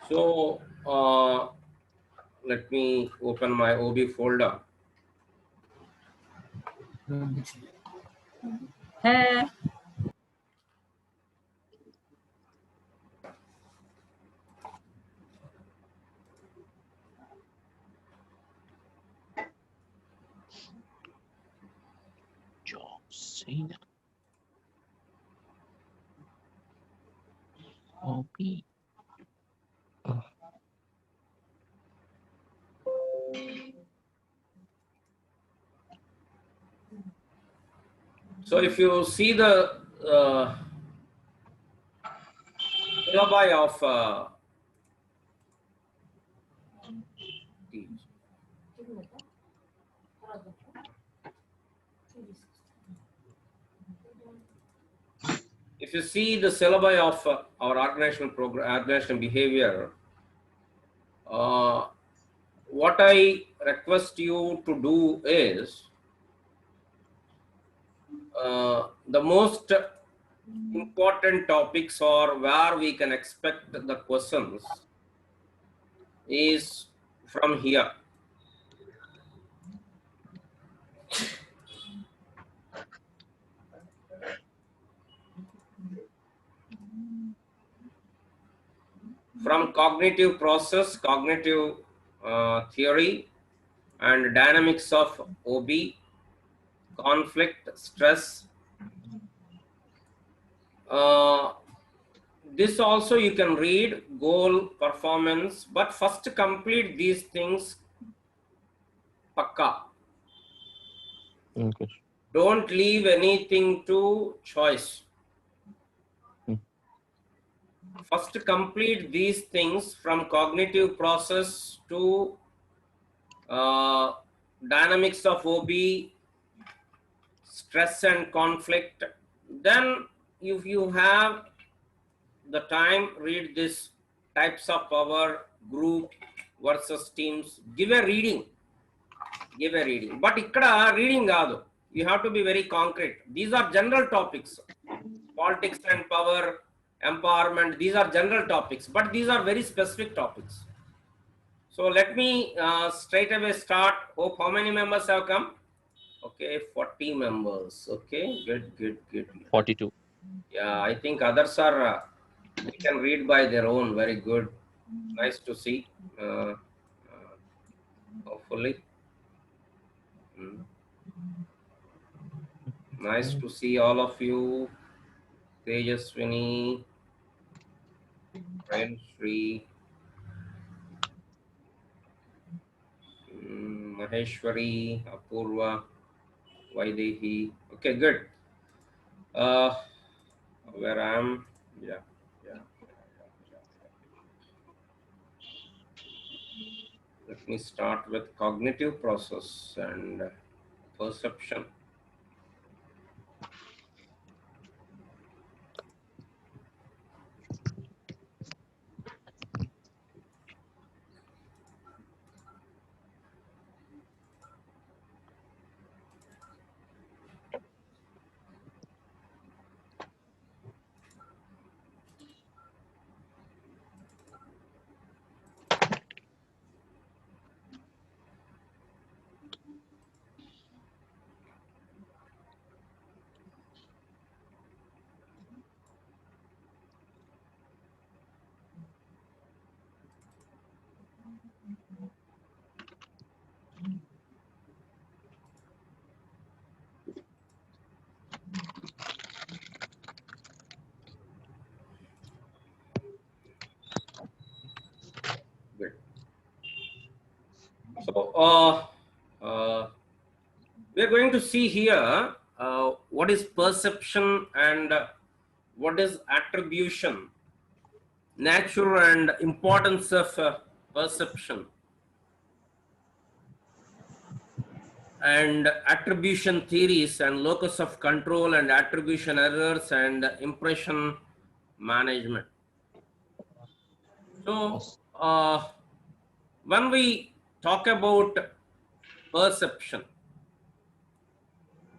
So let me open my OB folder. Hey. John Cena. OB. So if you see the syllabi of if you see the syllabi of our organizational program, organizational behavior, what I request you to do is the most important topics or where we can expect the questions is from here. From cognitive process, cognitive theory, and dynamics of OB, conflict, stress. This also you can read, goal, performance, but first complete these things pakka. Okay. Don't leave anything to choice. First complete these things from cognitive process to dynamics of OB, stress and conflict. Then if you have the time, read this types of power, group versus teams. Give a reading. But ikkada reading kaadu. You have to be very concrete. These are general topics. Politics and power, empowerment, these are general topics, but these are very specific topics. So let me straight away start. Hope how many members have come? Okay, 40 members. Okay, good. 42. Yeah, I think others are, they can read by their own. Very good. Nice to see. Hopefully. Nice to see all of you. Tejaswini, Prem Shri, Maheshwari, Apurva, Vaidehi. Okay, good. Where I am, yeah. Let me start with cognitive process and perception. Good. So we are going to see here what is perception and what is attribution, nature and importance of perception, and attribution theories and locus of control and attribution errors and impression management. So when we talk about perception,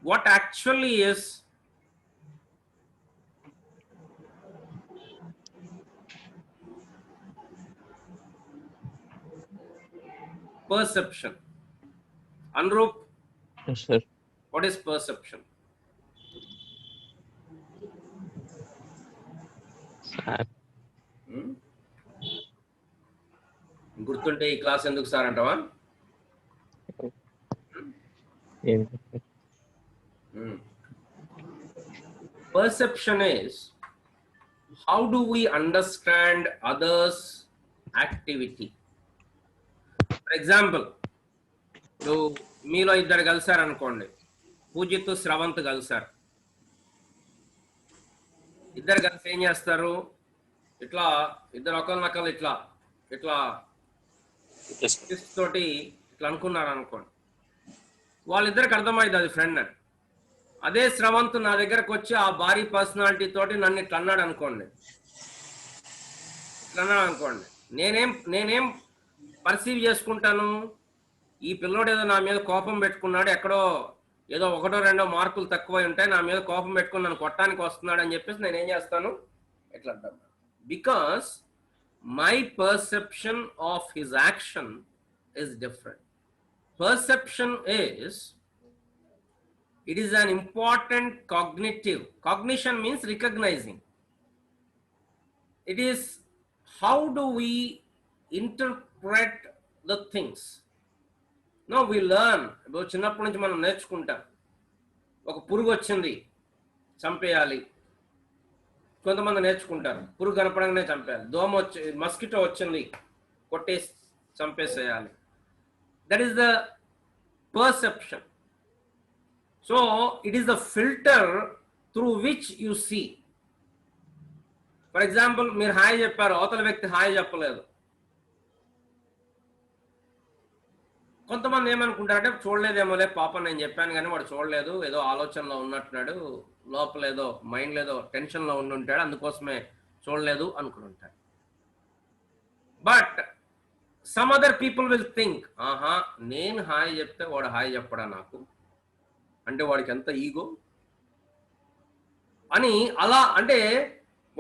what actually is perception. Anrup, Yes, sir. what is perception? Sir. గుర్తుంటే ఈ class ఎందుకు sir అంటావా? Perception is how do we understand others' activity. For example, మీలో ఇద్దరు కలిసారు అనుకోండి, పూజిత్ శ్రవంత్ కలిసారు. ఇద్దరు కలిసి ఏం చేస్తారు? ఇట్లా ఇద్దరు ఒకరినొకరు ఇట్లా ఇట్లా తోటి ఇట్లా అనుకున్నారు అనుకోండి, వాళ్ళిద్దరికి అర్థమైంది అది ఫ్రెండ్ అని. అదే శ్రవంత్ నా దగ్గరకు వచ్చి ఆ భారీ పర్సనాలిటీ తోటి నన్ను ఇట్లా అన్నాడు అనుకోండి, నేనేం పర్సీవ్ చేసుకుంటాను? ఈ పిల్లోడు ఏదో నా మీద కోపం పెట్టుకున్నాడు, ఎక్కడో ఏదో 1-2 మార్కులు తక్కువ ఉంటాయి, నా మీద కోపం పెట్టుకుని నన్ను కొట్టడానికి వస్తున్నాడు అని చెప్పేసి నేనేం చేస్తాను? ఎట్లా అంటాను? Because my perception of his action is different. Perception is, it is an important cognitive. Cognition means recognizing. It is how do we interpret the things. Now we learn. చిన్నప్పటి నుంచి మనం నేర్చుకుంటాం. ఒక పురుగు వచ్చింది చంపేయాలి, కొంతమంది నేర్చుకుంటారు. పురుగు కనపడంగానే చంపేయాలి. దోమ వచ్చి మస్కిటో వచ్చింది కొట్టేసి చంపేసేయాలి. That is the perception. So it is the filter through which you see. For example, మీరు హాయ్ చెప్పారు, అవతల వ్యక్తి హాయ్ చెప్పలేదు. కొంతమంది ఏమనుకుంటారంటే చూడలేదేమోలే పాపం, నేను చెప్పాను కానీ వాడు చూడలేదు, ఏదో ఆలోచనలో ఉన్నట్టున్నాడు, లోపల ఏదో మైండ్లో ఏదో టెన్షన్లో ఉండుంటాడు, అందుకోసమే చూడలేదు అనుకుంటాడు. But some other people will think, ఆహా నేను హాయ్ చెప్తే వాడు హాయ్ చెప్పడా నాకు, అంటే వాడికి ఎంత ఈగో అని. అలా అంటే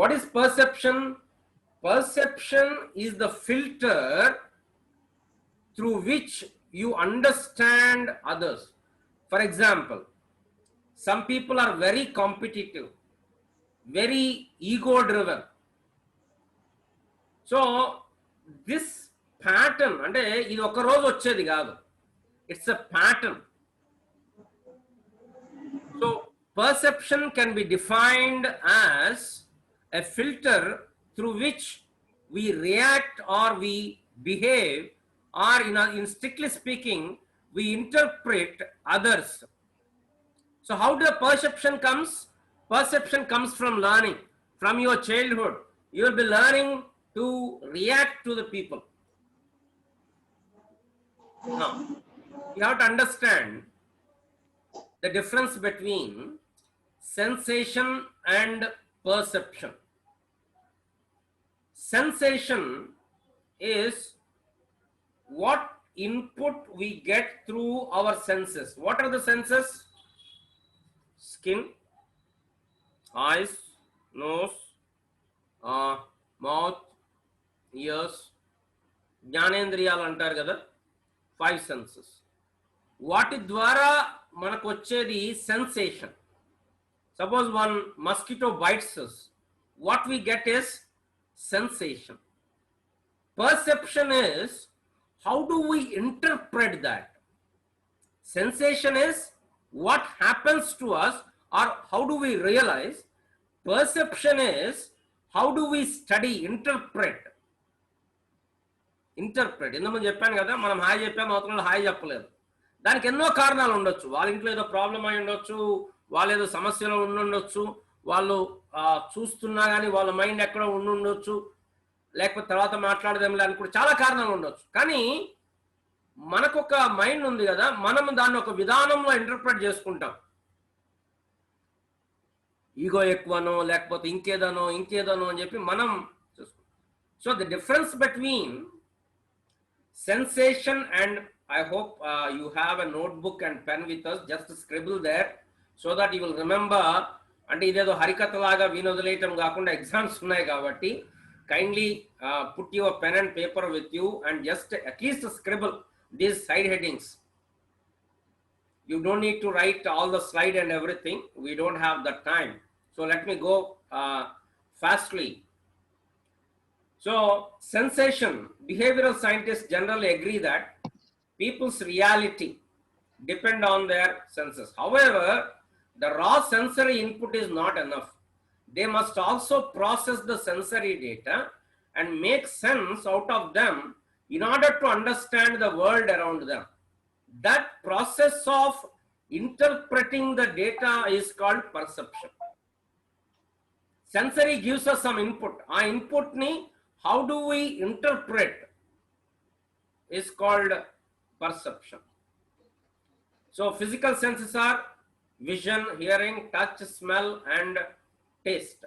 what is perception? Perception is the filter through which you understand others. For example, some people are very competitive, very ego driven. So this pattern, అంటే ఇది ఒక రోజు వచ్చేది కాదు, it's a pattern. So perception can be defined as a filter through which we react or we behave, or in strictly speaking, we interpret others. So how the perception comes? Perception comes from learning. From your childhood, you will be learning to react to the people. Now, you have to understand the difference between sensation and perception. Sensation is what input we get through our senses. What are the senses? Skin, eyes, nose, mouth, ears. జ్ఞానేంద్రియాలు అంటారు కదా, 5 senses. వాటి ద్వారా మనకు వచ్చేది sensation. Suppose one mosquito bites us, what we get is sensation. Perception is how do we interpret that? Sensation is what happens to us or how do we realize. Perception is how do we study, interpret. ఇంతకుముందు చెప్పాను కదా, మనం hi చెప్పాము, అవతల hi చెప్పలేదు. దానికి ఎన్నో కారణాలు ఉండొచ్చు. వాళ్ళ ఇంట్లో ఏదో ప్రాబ్లం అయి ఉండొచ్చు, వాళ్ళు ఏదో సమస్యలో ఉండుండొచ్చు, వాళ్ళు చూస్తున్నా కానీ వాళ్ళ మైండ్ ఎక్కడో ఉండుండొచ్చు, లేకపోతే తర్వాత మాట్లాడదేమో అని కూడా చాలా కారణాలు ఉండొచ్చు. కానీ మనకు ఒక మైండ్ ఉంది కదా, మనం దాన్ని ఒక విధానంలో ఇంటర్ప్రెట్ చేసుకుంటాం. ఈగో ఎక్కువనో లేకపోతే ఇంకేదనో అని చెప్పి మనం చూసుకుంటాం. So the difference between sensation and, I hope you have a notebook and pen with us, just scribble there so that you will remember. అంటే ఇదేదో హరికథ లాగా వినోదలేయటం కాకుండా ఎగ్జామ్స్ ఉన్నాయి కాబట్టి kindly put your pen and paper with you and just at least scribble. these side headings. You don't need to write all the slide and everything. We don't have the time. So let me go fastly. So sensation, behavioral scientists generally agree that people's reality depend on their senses. However, the raw sensory input is not enough. They must also process the sensory data and make sense out of them in order to understand the world around them. That process of interpreting the data is called perception. Sensory gives us some input. Our input ni how do we interpret is called perception. So physical senses are vision, hearing, touch, smell, and taste.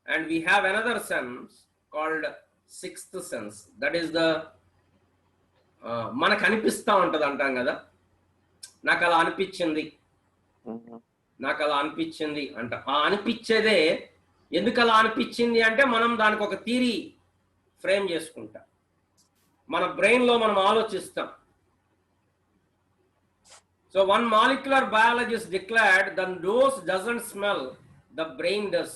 And we have another sense called sixth sense. That is the మనకు అనిపిస్తూ ఉంటుంది అంటాం కదా, నాకు అలా అనిపించింది, నాకు అలా అనిపించింది అంట. ఆ అనిపించేదే ఎందుకు అలా అనిపించింది అంటే మనం దానికి ఒక థియరీ ఫ్రేమ్ చేసుకుంటాం, మన బ్రెయిన్లో మనం ఆలోచిస్తాం. So one molecular biologist declared the nose doesn't smell, the brain does.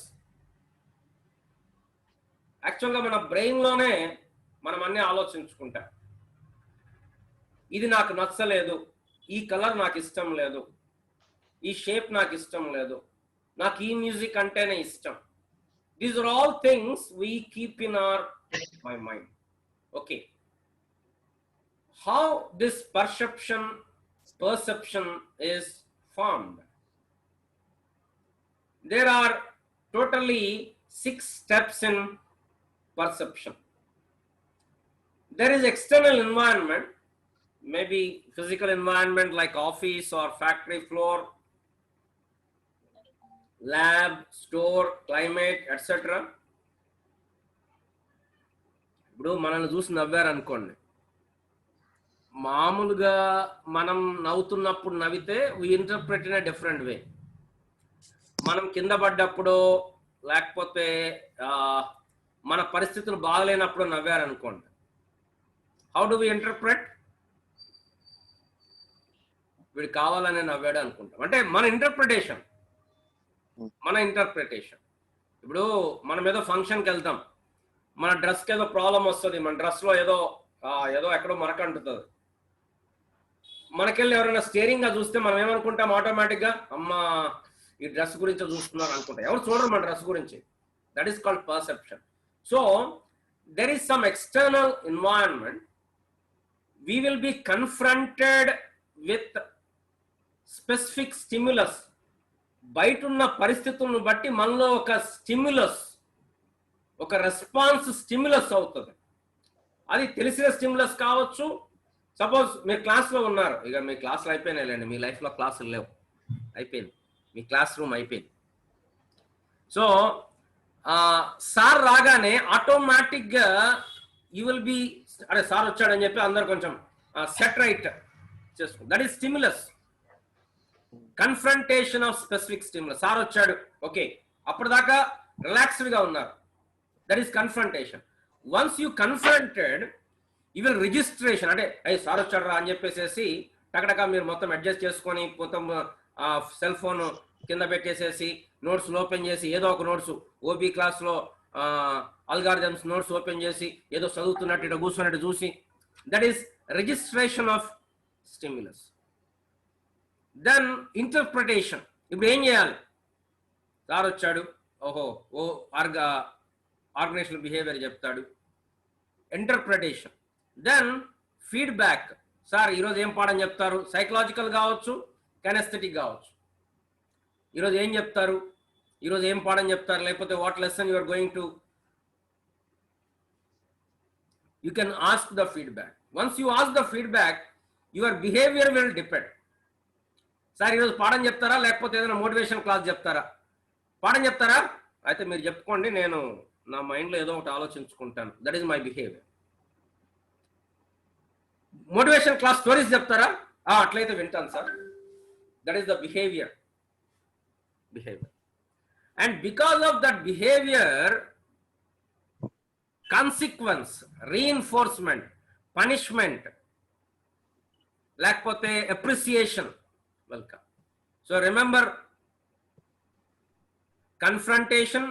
యాక్చువల్గా మన బ్రెయిన్లోనే మనం అన్నీ ఆలోచించుకుంటాం. ఇది నాకు నచ్చలేదు, ఈ కలర్ నాకు ఇష్టం లేదు, ఈ షేప్ నాకు ఇష్టం లేదు, నాకు ఈ మ్యూజిక్ అంటేనే ఇష్టం. These are all things we keep in our my mind. Okay, how this perception is formed? There are totally 6 steps in perception. There is external environment, maybe physical environment like office or factory floor, lab, store, climate, etc. ఇప్పుడు మనల్ని చూసి నవ్వారు అనుకోండి, మామూలుగా మనం నవ్వుతున్నప్పుడు నవ్వితే we interpret in a different way. మనం కింద పడ్డప్పుడు లేకపోతే మన పరిస్థితులు బాగలేనప్పుడు నవ్వారనుకోండి, హౌ డు వి ఇంటర్ప్రెట్? వీడు కావాలనే నవ్వాడు అనుకుంటాం. అంటే మన ఇంటర్ప్రిటేషన్. ఇప్పుడు మనం ఏదో ఫంక్షన్కి వెళ్తాం, మన డ్రెస్కి ఏదో ప్రాబ్లం వస్తుంది, మన డ్రెస్లో ఏదో ఎక్కడో మరక అంటుతుంది. మనకెళ్ళి ఎవరైనా స్టేరింగ్గా చూస్తే మనం ఏమనుకుంటాం ఆటోమేటిక్గా, అమ్మ ఈ డ్రెస్ గురించి చూస్తున్నారు అనుకుంటాం. ఎవరు చూడరు మన డ్రెస్ గురించి. That is called perception. So there is some external environment. We will be confronted with specific stimulus. బయట ఉన్న పరిస్థితులను బట్టి మనలో ఒక స్టిమ్యులస్, ఒక రెస్పాన్స్ స్టిమ్యులస్ అవుతుంది. అది తెలిసిన స్టిమ్యులస్ కావచ్చు. సపోజ్ మీరు క్లాస్లో ఉన్నారు, ఇక మీ క్లాసులు అయిపోయినాయిలేండి, మీ లైఫ్లో క్లాసులు లేవు, అయిపోయింది, మీ క్లాస్ రూమ్ అయిపోయింది. సో సార్ రాగానే ఆటోమేటిక్గా యూ విల్ బి, అరే సార్ వచ్చాడని చెప్పి అందరు కొంచెం సెట్ రైట్ చేసుకో. That is stimulus. Confrontation of specific stimulus. Sir వచ్చాడు, ఓకే, అప్పటిదాకా రిలాక్స్డ్గా ఉన్నారు. That is confrontation. Once you confronted, you will registration. అంటే అయ్యి సార్ వచ్చాడు రా అని చెప్పేసి టకటక మీరు మొత్తం అడ్జస్ట్ చేసుకొని మొత్తం సెల్ ఫోన్ కింద పెట్టేసేసి నోట్స్ ఓపెన్ చేసి ఏదో ఒక నోట్స్ ఓబీ క్లాస్లో అల్గారిథమ్స్ నోట్స్ ఓపెన్ చేసి ఏదో చదువుతున్నట్టు ఇట్లా కూర్చున్నట్టు చూసి, that is registration of stimulus. Then interpretation. ఇప్పుడు ఏం చేయాలి? సార్ వచ్చాడు, ఓహో ఆర్గనైజేషనల్ బిహేవియర్ చెప్తాడు, ఇంటర్ప్రిటేషన్. Then feedback. సార్ ఈరోజు ఏం పాఠం చెప్తారు? సైకలాజికల్ కావచ్చు, కెనెస్థెటిక్ కావచ్చు. ఈరోజు ఏం చెప్తారు, ఈరోజు ఏం పాఠం చెప్తారు, లేకపోతే what lesson you are going to, you can ask the feedback. Once you ask the feedback, your behaviour will depend. Sir ఈరోజు పాఠం చెప్తారా, లేకపోతే ఏదైనా మోటివేషన్ క్లాస్ చెప్తారా? పాఠం చెప్తారా? అయితే మీరు చెప్పుకోండి, నేను నా మైండ్లో ఏదో ఒకటి ఆలోచించుకుంటాను. That is my behaviour. Motivation class stories చెప్తారా? అట్లయితే వింటాను sir. That is the behaviour. And because of that behaviour, consequence, reinforcement, punishment, లేకపోతే appreciation, welcome. So remember, confrontation,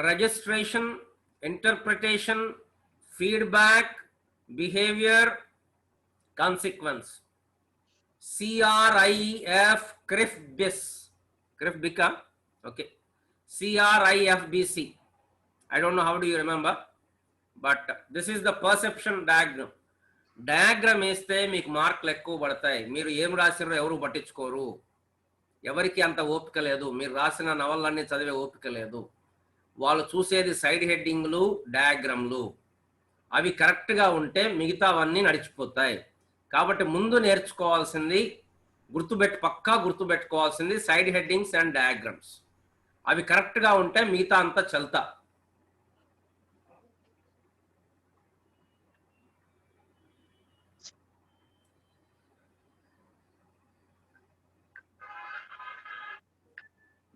registration, interpretation, feedback, behaviour, consequence. CRIF, CRIFBIS, CRIFBICA, okay. CRIFBC, I don't know how do you remember, but this is the perception diagram. Diagram వేస్తే మీకు మార్కులు ఎక్కువ పడతాయి. మీరు ఏం రాసినారో ఎవరు పట్టించుకోరు, ఎవరికి అంత ఓపిక లేదు, మీరు రాసిన నవలన్నీ చదివే ఓపిక లేదు. వాళ్ళు చూసేది సైడ్ హెడ్డింగ్లు, డయాగ్రామ్లు. అవి కరెక్ట్గా ఉంటే మిగతావన్నీ నడిచిపోతాయి. కాబట్టి ముందు నేర్చుకోవాల్సింది, పక్కా గుర్తుపెట్టుకోవాల్సింది సైడ్ హెడ్డింగ్స్ అండ్ డయాగ్రామ్స్. అవి కరెక్ట్గా ఉంటే మిగతా అంతా చల్తా.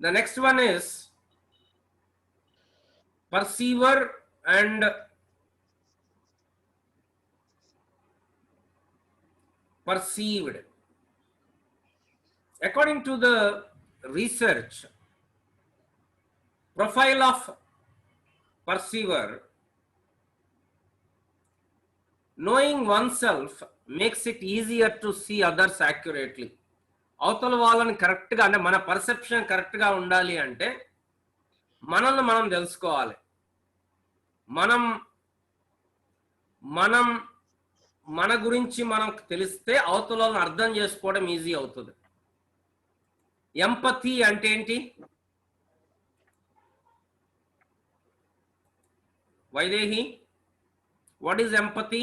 The next one is perceiver and perceived. According to the research, profile of perceiver, knowing oneself makes it easier to see others accurately. అవతల వాళ్ళని కరెక్ట్గా, అంటే మన పర్సెప్షన్ కరెక్ట్గా ఉండాలి అంటే మనల్ని మనం తెలుసుకోవాలి. మన గురించి మనకు తెలిస్తే అవతల వాళ్ళని అర్థం చేసుకోవడం ఈజీ అవుతుంది. ఎంపతి అంటే ఏంటి? Vaidehi, what is empathy?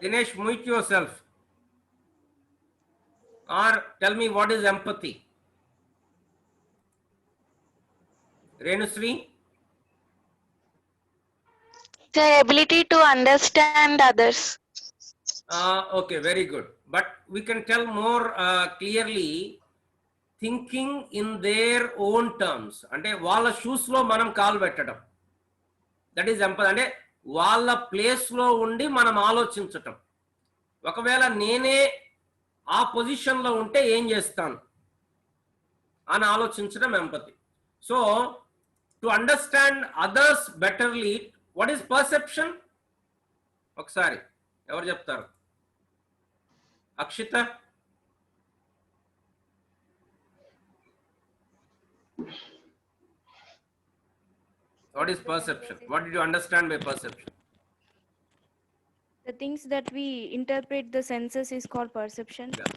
Dinesh, mute yourself or tell me what is empathy. Renusri? The ability to understand others. Okay, very good. But we can tell more clearly, thinking in their own terms. అంటే వాళ్ళ shoes లో మనం కాలు పెట్టడం, that is empathy. అంటే వాళ్ళ place లో ఉండి మనం ఆలోచించటం. ఒకవేళ నేనే ఆ పొజిషన్ లో ఉంటే ఏం చేస్తాను అని ఆలోచించడం empathy. So to understand others betterly, what is perception? ఒకసారి ఎవరు చెప్తారు? Akshita. What is perception? What did you understand by perception? The things that we interpret the senses is called perception. Yeah.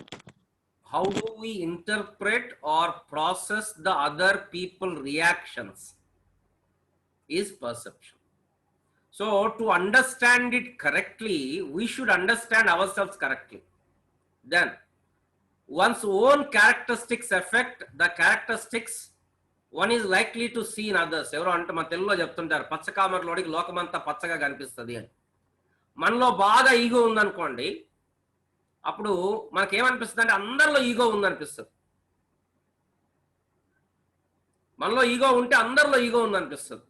How do we interpret or process the other people reactions is perception. So to understand it correctly, we should understand ourselves correctly. Then one's own characteristics affect the characteristics one is likely to see in others. ఎవరో అంటే మన తెలుగులో చెప్తుంటారు, పచ్చకామర్లోడికి లోకమంతా పచ్చగా కనిపిస్తుంది అని. మనలో బాగా ఈగో ఉందనుకోండి, అప్పుడు మనకేమనిపిస్తుంది అంటే అందరిలో ఈగో ఉందనిపిస్తుంది. మనలో ఈగో ఉంటే అందరిలో ఈగో ఉందనిపిస్తుంది.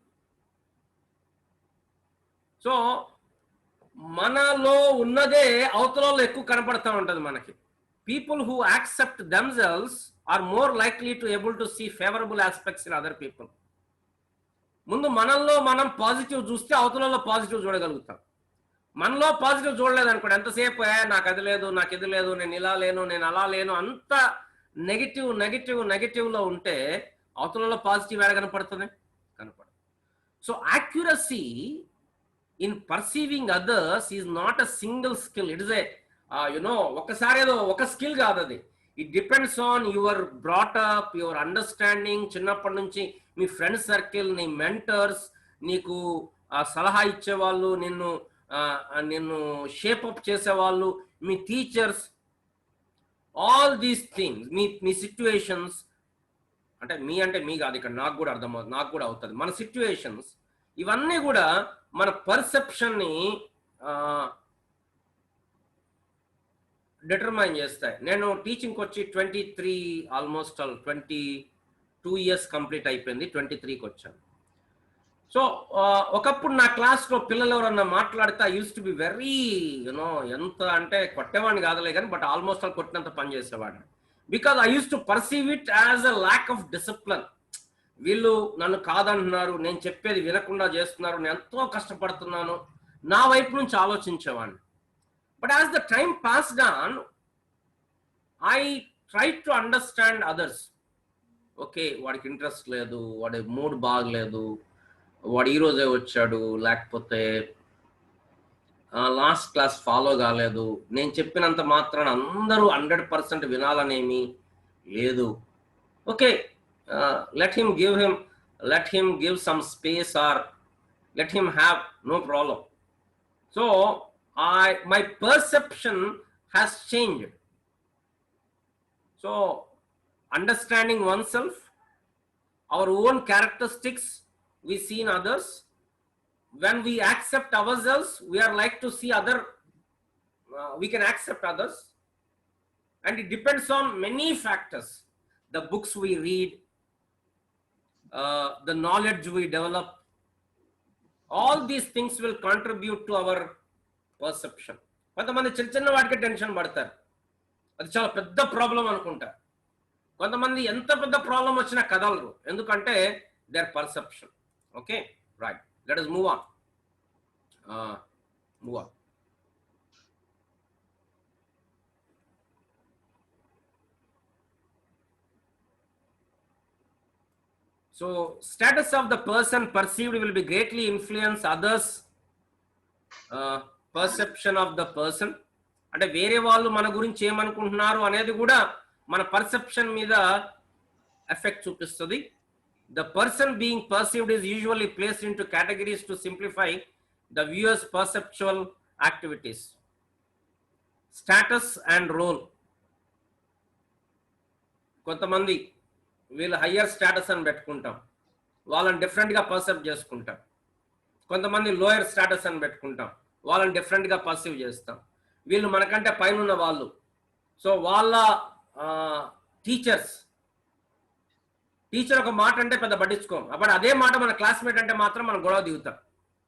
సో మనలో ఉన్నదే అవతలలో ఎక్కువ కనపడతా ఉంటుంది మనకి. People who accept themselves are more likely to able to see favorable aspects in other people. ముందు మనల్లో మనం పాజిటివ్ చూస్తే అవతలలో పాజిటివ్ చూడగలుగుతాం. మనలో పాజిటివ్ చూడలేదు అనుకోండి, ఎంతసేపు నాకు అది లేదు, నాకు ఇది లేదు, నేను ఇలా లేను, నేను అలా లేను, అంత నెగిటివ్లో ఉంటే అవతలలో పాజిటివ్ ఎలా కనపడుతుంది? కనపడదు. So accuracy in perceiving others is not a single skill. It is a ఒకసారి ఏదో ఒక స్కిల్ కాదు అది. It depends on your brought up, your understanding. చిన్నప్పటి నుంచి మీ ఫ్రెండ్ సర్కిల్, నీ మెంటర్స్, నీకు సలహా ఇచ్చేవాళ్ళు, నిన్ను షేప్అప్ చేసేవాళ్ళు, మీ టీచర్స్, ఆల్ దీస్ థింగ్స్, మీ సిచ్యువేషన్స్. అంటే మీ కాదు, ఇక్కడ నాకు కూడా అర్థమవుతుంది, నాకు కూడా అవుతుంది. మన సిచ్యువేషన్స్ ఇవన్నీ కూడా మన పర్సెప్షన్ని డిటర్మైన్ చేస్తాయి. నేను టీచింగ్కి వచ్చి 22 ఇయర్స్ కంప్లీట్ అయిపోయింది, 23కి వచ్చాను. సో ఒకప్పుడు నా క్లాస్లో పిల్లలు ఎవరన్నా మాట్లాడితే I use to be very ఎంత అంటే కొట్టేవాడిని కాదులే కానీ బట్ ఆల్మోస్ట్ ఆల్ కొట్టినంత పని చేసేవాడిని. Because I use to perceive it as a lack of discipline. వీళ్ళు నన్ను కాదంటున్నారు, నేను చెప్పేది వినకుండా చేస్తున్నారు, నేను ఎంతో కష్టపడుతున్నాను, నా వైపు నుంచి ఆలోచించేవాడిని. But as the time passed on I try to understand others. Okay, వాడికి ఇంట్రెస్ట్ లేదు, వాడి మూడ్ బాగలేదు, వాడు ఈరోజే వచ్చాడు, లేకపోతే లాస్ట్ క్లాస్ ఫాలో కాలేదు, నేను చెప్పినంత మాత్రాన అందరూ 100% వినాలనేమి లేదు. Okay, let him give some space, or let him have no problem. So my perception has changed. So understanding oneself, our own characteristics we see in others, when we accept ourselves, we are like to see other, we can accept others, and it depends on many factors. The books we read, the knowledge we develop, all these things will contribute to our perception. కొంతమంది చిన్న చిన్న వాటికి tension పడతారు, అది చాలా పెద్ద problem అనుకుంటారు. కొంతమంది ఎంత పెద్ద ప్రాబ్లం వచ్చినా కదలరు, ఎందుకంటే their perception. Okay, right, let us move on. So status of the person perceived will be greatly influence others perception of the person. అంటే వేరే వాళ్ళు మన గురించి ఏమనుకుంటున్నారు అనేది కూడా మన పర్సెప్షన్ మీద ఎఫెక్ట్ చూపిస్తుంది. The person being perceived is usually placed into categories to simplify the viewer's perceptual activities. Status and role. కొంతమంది వీళ్ళు హయ్యర్ స్టేటస్ అని పెట్టుకుంటాం, వాళ్ళని డిఫరెంట్గా పర్సెప్ట్ చేసుకుంటాం. కొంతమంది లోయర్ స్టేటస్ అని పెట్టుకుంటాం, వాళ్ళని డిఫరెంట్గా పర్సీవ్ చేస్తాం. వీళ్ళు మనకంటే పైన ఉన్న వాళ్ళు, సో వాళ్ళ టీచర్ ఒక మాట అంటే పెద్ద పట్టించుకోం, అప్పుడు అదే మాట మన క్లాస్మేట్ అంటే మాత్రం మనం గొడవ దిగుతాం,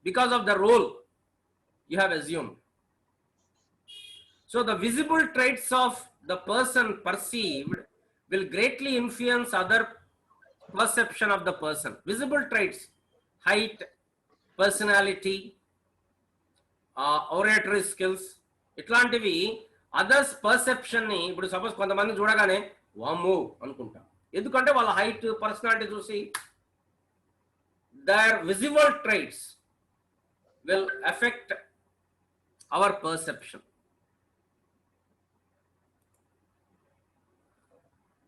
because of the role you have assumed. So the visible traits of the person perceived will greatly influence other perception of the person. Visible traits, height, personality, oratory skills, ఇట్లాంటివి అదర్స్ పర్సెప్షన్ ని, ఇప్పుడు suppose కొంతమంది చూడగానే వామ్మో అనుకుంటాం, ఎందుకంటే వాళ్ళ height, personality చూసి. their visible traits will affect our perception.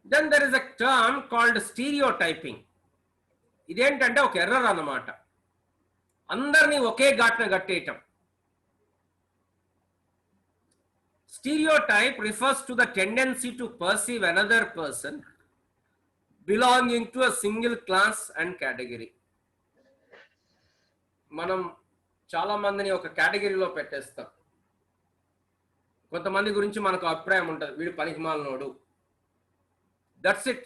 Then there is a term called stereotyping. ఇదేంటంటే ఒక ఎర్రర్ అన్నమాట, అందరినీ ఒకే ఘాట్న కట్టేయటం. Stereotype refers to the tendency to perceive another person belonging to a single class and category. మనం చాలా మందిని ఒక కేటగిరీలో పెట్టేస్తాం. కొంతమంది గురించి మనకు అభిప్రాయం ఉంటుంది, వీడు పనికిమాలినోడు, దట్స్ ఇట్.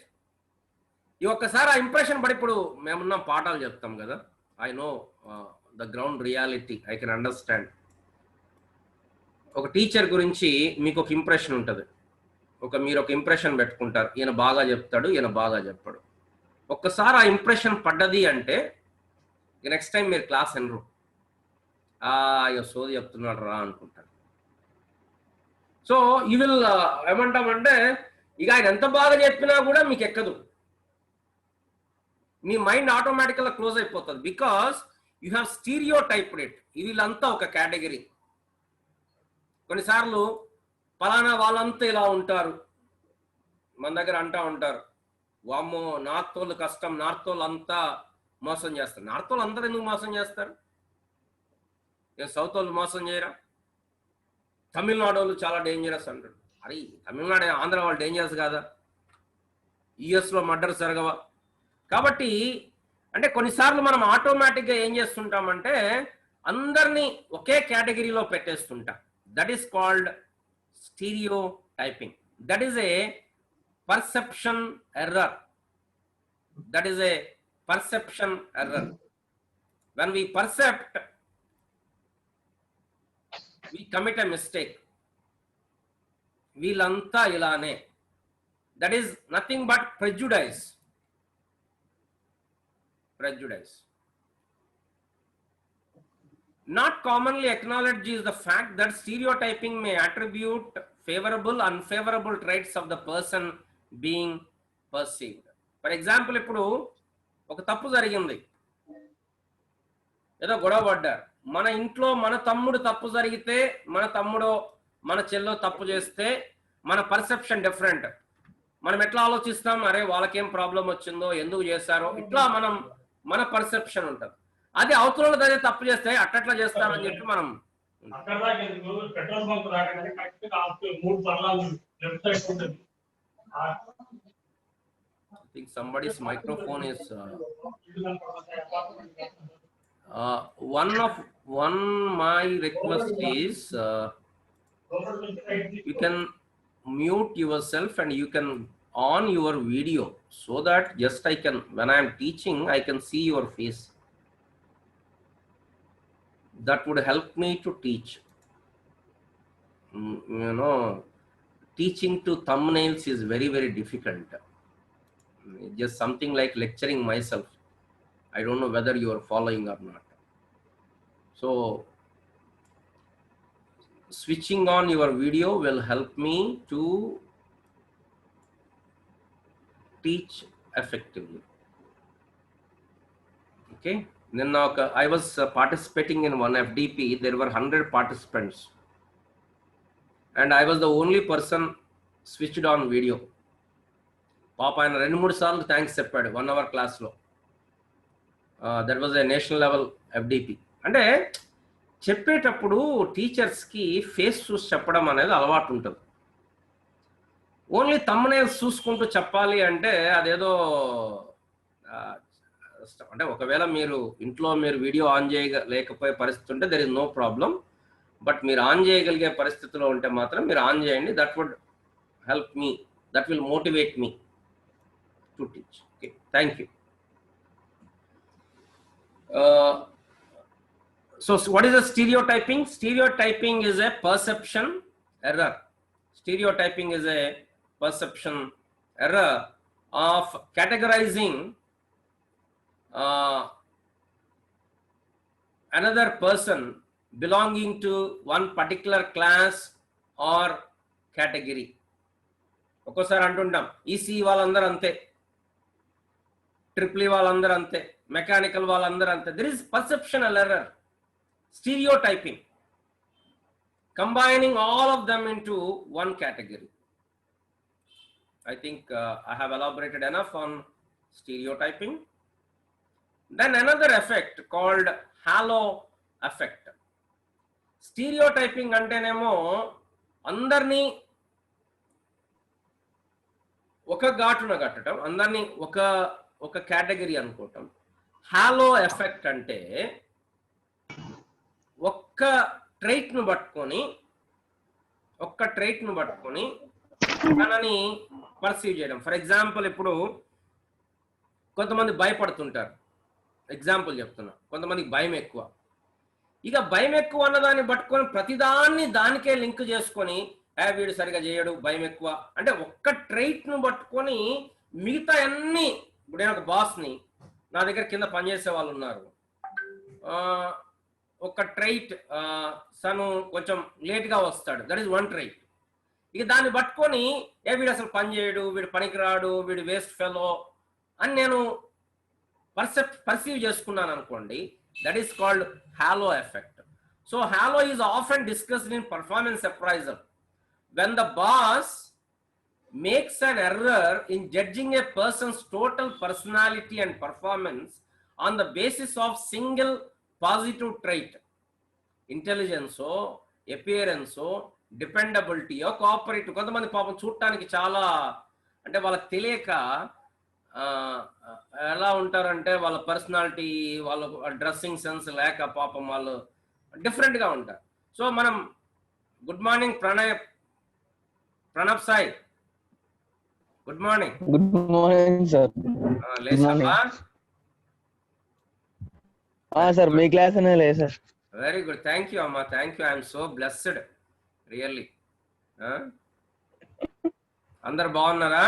ఈ ఒక్కసారి ఆ ఇంప్రెషన్ పడి, ఇప్పుడు మేమున్నాం పాఠాలు చెప్తాం కదా, I know the ground reality, I can understand. ఒక టీచర్ గురించి మీకు ఒక ఇంప్రెషన్ ఉంటుంది, మీరు ఒక ఇంప్రెషన్ పెట్టుకుంటారు, ఈయన బాగా చెప్తాడు, ఈయన బాగా చెప్పాడు. ఒక్కసారి ఆ ఇంప్రెషన్ పడ్డది అంటే నెక్స్ట్ టైం మీరు క్లాస్ వినరు, అయ్యో సోది చెప్తున్నాడు రా అనుకుంటారు. సో యూ విల్ ఏమంటామంటే, ఇక ఆయన ఎంత బాగా చెప్పినా కూడా మీకు ఎక్కదు, మీ మైండ్ ఆటోమేటిక్గా క్లోజ్ అయిపోతుంది, బికాస్ యూ హ్యావ్ స్టీరియోటైప్డ్ ఇట్. వీళ్ళంతా ఒక కేటగిరీ. కొన్నిసార్లు పలానా వాళ్ళంతా ఇలా ఉంటారు, మన దగ్గర అంటూ ఉంటారు, వామ్మో నార్త్ వాళ్ళు కష్టం, నార్త్ వాళ్ళు అంతా మోసం చేస్తారు. నార్త్ వాళ్ళు అందరూ ఎందుకు మోసం చేస్తారు? సౌత్ వాళ్ళు మోసం చేయరా? తమిళనాడు వాళ్ళు చాలా డేంజరస్ అంటాడు. అరే తమిళనాడు, ఆంధ్ర వాళ్ళు డేంజరస్ కాదా? యుఎస్లో మర్డర్స్ జరగవా? కాబట్టి అంటే కొన్నిసార్లు మనం ఆటోమేటిక్గా ఏం చేస్తుంటామంటే అందరినీ ఒకే కేటగిరీలో పెట్టేస్తుంటాం. That is called stereotyping. That is a perception error. when we percept, we commit a mistake. Veelanta ilane. That is nothing but prejudice. Prejudice. Not commonly acknowledged is the fact that stereotyping may attribute favorable, unfavorable traits of the person being perceived. For example, ఇప్పుడు ఒక తప్పు జరిగింది, ఏదో గొడవ పడ్డారు. మన ఇంట్లో మన తమ్ముడు తప్పు జరిగితే, మన తమ్ముడో మన చెల్లో తప్పు చేస్తే మన పర్సెప్షన్ డిఫరెంట్. మనం ఎట్లా ఆలోచిస్తాం, అరే వాళ్ళకేం ప్రాబ్లం వచ్చిందో, ఎందుకు చేశారో, ఇట్లా మన పర్సెప్షన్ ఉంటుంది. అది అవతల అదే తప్పు చేస్తే అట్లా చేస్తామని చెప్పి మనం I think somebody's microphone is my request is you can mute yourself and you can on your video so that just I can, when I am teaching, I can see your face. That would help me to teach. You know, teaching to thumbnails is very, very difficult. Just something like lecturing myself. I don't know whether you are following or not. So switching on your video will help me to teach effectively. Okay. Then I was participating in one FDP. There were 100 participants and I was the only person switched on video. Papa and 2-3 సార్లు thanks చెప్పాడు 1 hour క్లాస్లో. That was a national level FDP. అంటే చెప్పేటప్పుడు టీచర్స్కి face చూసి చెప్పడం అనేది అలవాటు ఉంటుంది. ఓన్లీ థంబ్నెయిల్స్ చూసుకుంటూ చెప్పాలి అంటే అదేదో, అంటే ఒకవేళ మీరు ఇంట్లో మీరు వీడియో ఆన్ చేయలేకపోయే పరిస్థితి ఉంటే there is no problem. But మీరు ఆన్ చేయగలిగే పరిస్థితిలో ఉంటే మాత్రం మీరు ఆన్ చేయండి. That would help me, that will motivate me to teach. Okay, thank you. So what is a stereotyping? Stereotyping is a perception error. Stereotyping is a perception error of categorizing another person belonging to one particular class or category. ఒక్కోసారి అంటుంటాం EC వాళ్ళందరూ అంతే, triple వాళ్ళందరూ అంతే, mechanical వాళ్ళందరూ అంతే. There is perceptional error, stereotyping, combining all of them into one category. I think I have elaborated enough on stereotyping. Then another effect called halo effect. Stereotyping అంటేనేమో అందరినీ ఒక ఘాటున కట్టడం, అందరినీ ఒక కేటగిరీ అనుకోవటం. హాలో ఎఫెక్ట్ అంటే ఒక్క ట్రైట్ను పట్టుకొని తనని పర్సీవ్ చేయడం. ఫర్ ఎగ్జాంపుల్, ఇప్పుడు కొంతమంది భయపడుతుంటారు, ఎగ్జాంపుల్ చెప్తున్నా, కొంతమందికి భయం ఎక్కువ. ఇక భయం ఎక్కువ అన్నదాన్ని పట్టుకొని ప్రతిదాన్ని దానికే లింక్ చేసుకొని వీడు సరిగా చేయడు, భయం ఎక్కువ అంటే ఒక్క ట్రైట్ను పట్టుకొని మిగతా అన్ని, ఇప్పుడు నేను ఒక బాస్ని, నా దగ్గర కింద పనిచేసే వాళ్ళు ఉన్నారు, ఒక ట్రైట్ తను కొంచెం లేట్గా వస్తాడు, దట్ ఈస్ వన్ ట్రైట్. ఇక దాన్ని పట్టుకొని వీడు అసలు పని చేయడు, వీడు పనికిరాడు, వీడు వేస్ట్ ఫెలో అని నేను పర్సీవ్ చేసుకున్నాను అనుకోండి, that is called halo effect. So halo is often discussed in performance appraisal. When the boss makes an error in judging a person's total personality and performance on the basis of single positive trait, intelligence, appearance, dependability, cooperative. కొంతమంది పాపం చూడటానికి చాలా, అంటే వాళ్ళకి తెలియక ఎలా ఉంటారంటే వాళ్ళ పర్సనాలిటీ, వాళ్ళ డ్రెస్సింగ్ సెన్స్ లేక పాపం వాళ్ళు డిఫరెంట్గా ఉంటారు. సో మనం good morning Pranab Sai, good morning. Good morning sir. Sir మీ క్లాస్ అనే లేదు sir. Very good, thank you అమ్మా, thank you. I'm so blessed really. అందరు బాగున్నారా?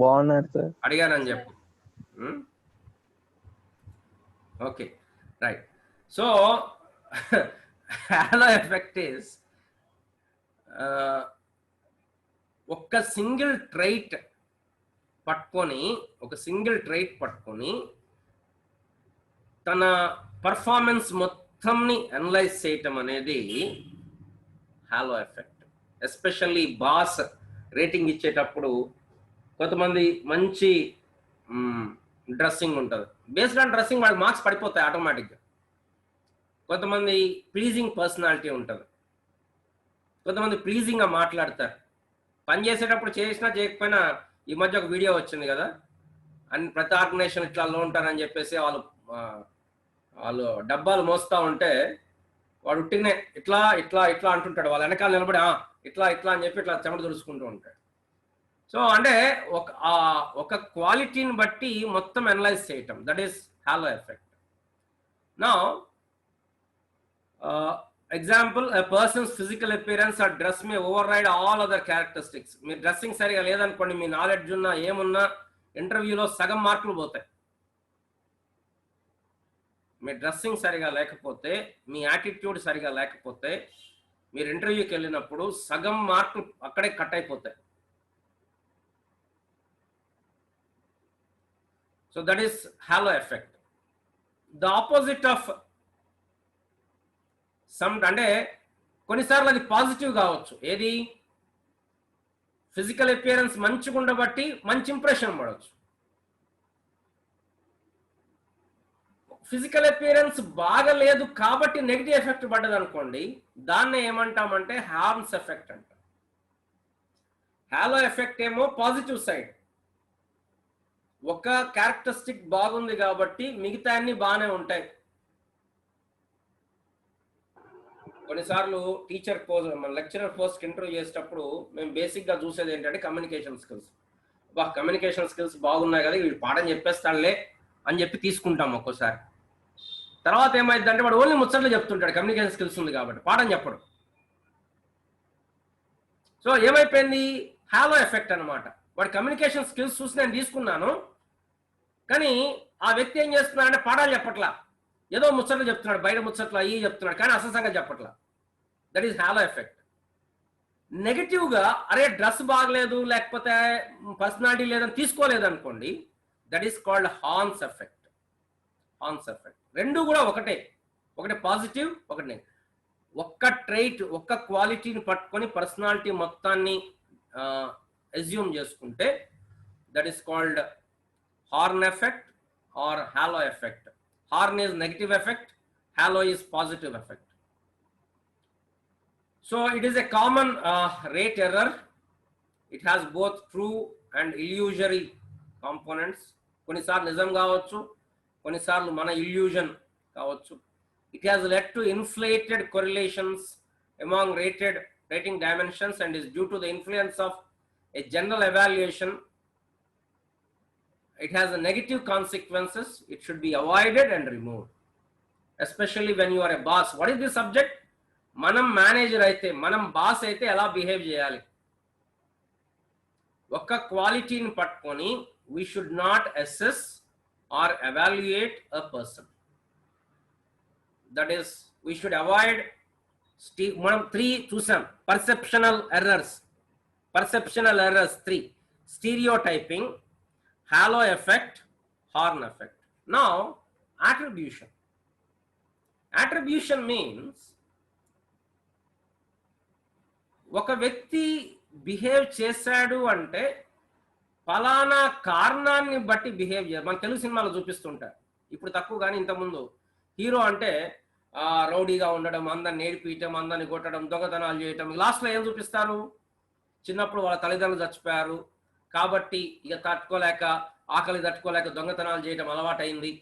బాగున్నారు సార్. అడిగానని చెప్పు. Okay, right. So halo effect is ఒక సింగిల్ ట్రైట్ పట్టుకొని తన పర్ఫార్మెన్స్ మొత్తంని అనలైజ్ చేయటం అనేది halo effect. Especially boss rating ఇచ్చేటప్పుడు కొంతమంది మంచి డ్రెస్సింగ్ ఉంటుంది, బేస్డ్ ఆన్ డ్రెస్సింగ్ వాళ్ళకి మార్క్స్ పడిపోతాయి ఆటోమేటిక్గా. కొంతమంది ప్లీజింగ్ పర్సనాలిటీ ఉంటుంది, కొంతమంది ప్లీజింగ్గా మాట్లాడతారు. పని చేసేటప్పుడు చేసినా చేయకపోయినా, ఈ మధ్య ఒక వీడియో వచ్చింది కదా, అన్ని ప్రతి ఆర్గనైజేషన్ ఇట్లా ఉంటారని చెప్పేసి వాళ్ళు డబ్బాలు మోస్తూ ఉంటే వాడు ఉట్టినే ఇట్లా ఇట్లా ఇట్లా అంటుంటాడు, వాళ్ళ వెనకాల నిలబడి ఇట్లా ఇట్లా అని చెప్పి ఇట్లా చెమట దుడుచుకుంటూ ఉంటాడు. సో అంటే ఒక క్వాలిటీని బట్టి మొత్తం అనలైజ్ చేయటం, దట్ ఈస్ హాలో ఎఫెక్ట్. నా example, a person's physical appearance or dress may override all other characteristics. Me dressing సరిగా లేదనుకోండి, మీ నాలెడ్జ్ ఉన్నా ఏమున్నా ఇంటర్వ్యూలో సగం మార్కులు పోతాయి. మీ డ్రెస్సింగ్ సరిగా లేకపోతే, మీ యాటిట్యూడ్ సరిగా లేకపోతే, మీరు ఇంటర్వ్యూకి వెళ్ళినప్పుడు సగం మార్కులు అక్కడే కట్ అయిపోతాయి. So that is halo effect. The opposite of అంటే కొన్నిసార్లు అది పాజిటివ్ కావచ్చు. ఏది? ఫిజికల్ అపియరెన్స్ మంచిగా ఉండబట్టి మంచి ఇంప్రెషన్ పడవచ్చు. ఫిజికల్ అపియరెన్స్ బాగలేదు కాబట్టి నెగిటివ్ ఎఫెక్ట్ పడ్డది అనుకోండి, దాన్ని ఏమంటామంటే హార్మ్స్ ఎఫెక్ట్ అంటాం. హాలో ఎఫెక్ట్ ఏమో పాజిటివ్ సైడ్, ఒక క్యారెక్టరిస్టిక్ బాగుంది కాబట్టి మిగతా అన్ని బాగానే ఉంటాయి. కొన్నిసార్లు టీచర్ పోస్ట్, మన లెక్చరర్ పోస్ట్కి ఇంటర్వ్యూ చేసేటప్పుడు మేము బేసిక్గా చూసేది ఏంటంటే కమ్యూనికేషన్ స్కిల్స్. కమ్యూనికేషన్ స్కిల్స్ బాగున్నాయి కదా, వీడు పాఠం చెప్పేస్తాడులే అని చెప్పి తీసుకుంటాం ఒక్కోసారి. తర్వాత ఏమైందంటే వాడు ఓన్లీ ముచ్చట్లు చెప్తుంటాడు, కమ్యూనికేషన్ స్కిల్స్ ఉంది కాబట్టి పాఠం చెప్పడు. సో ఏమైపోయింది? హాలో ఎఫెక్ట్ అనమాట. వాడు కమ్యూనికేషన్ స్కిల్స్ చూసి నేను తీసుకున్నాను, కానీ ఆ వ్యక్తి ఏం చేస్తున్నాడంటే పాఠాలు చెప్పట్లా, ఏదో ముచ్చట్లు చెప్తున్నాడు, బయట ముచ్చట్లు అయ్యి చెప్తున్నాడు, కానీ అసలు సంగతి చెప్పట్లా. That is halo effect. నెగిటివ్గా అరే డ్రెస్ బాగలేదు లేకపోతే పర్సనాలిటీ లేదని తీసుకోలేదు అనుకోండి, that is called harms effect. Harms effect రెండు కూడా ఒకటే పాజిటివ్, ఒకటి నెగిటివ్. ఒక్క ట్రైట్, ఒక్క క్వాలిటీని పట్టుకొని పర్సనాలిటీ మొత్తాన్ని అజ్యూమ్ చేసుకుంటే that is called horn effect are halo effect. Harn is negative effect, halo is positive effect. So it is a common rate error. It has both true and illusory components. కొన్నిసార్లు నిజం కావచ్చు, కొన్నిసార్లు మన illusion కావచ్చు. It has led to inflated correlations among rating dimensions and is due to the influence of a general evaluation. It has a negative consequences. It should be avoided and removed, especially when you are a boss. What is the subject? Manam manager aithe, manam boss aithe ela behave cheyali. Oka quality ni pattukoni we should not assess or evaluate a person. That is, we should avoid manam 3 chusam perceptual errors 3: stereotyping, halo effect, Harn effect. Now attribution means ఒక వ్యక్తి behave చేశాడు అంటే ఫలానా కారణాన్ని బట్టి behave చేయాలి. మన తెలుగు సినిమాలో చూపిస్తుంటారు, ఇప్పుడు తక్కువ కానీ ఇంతకుముందు హీరో అంటే రౌడీగా ఉండడం, అందరిని నేడిపీయటం, అందరిని కొట్టడం, దొంగతనాలు చేయటం. లాస్ట్లో ఏం చూపిస్తారు? చిన్నప్పుడు వాళ్ళ తల్లిదండ్రులు చచ్చిపోయారు కాబట్టి ఇక ఆకలి తట్టుకోలేక దొంగతనాలు చేయడం అలవాటైంది,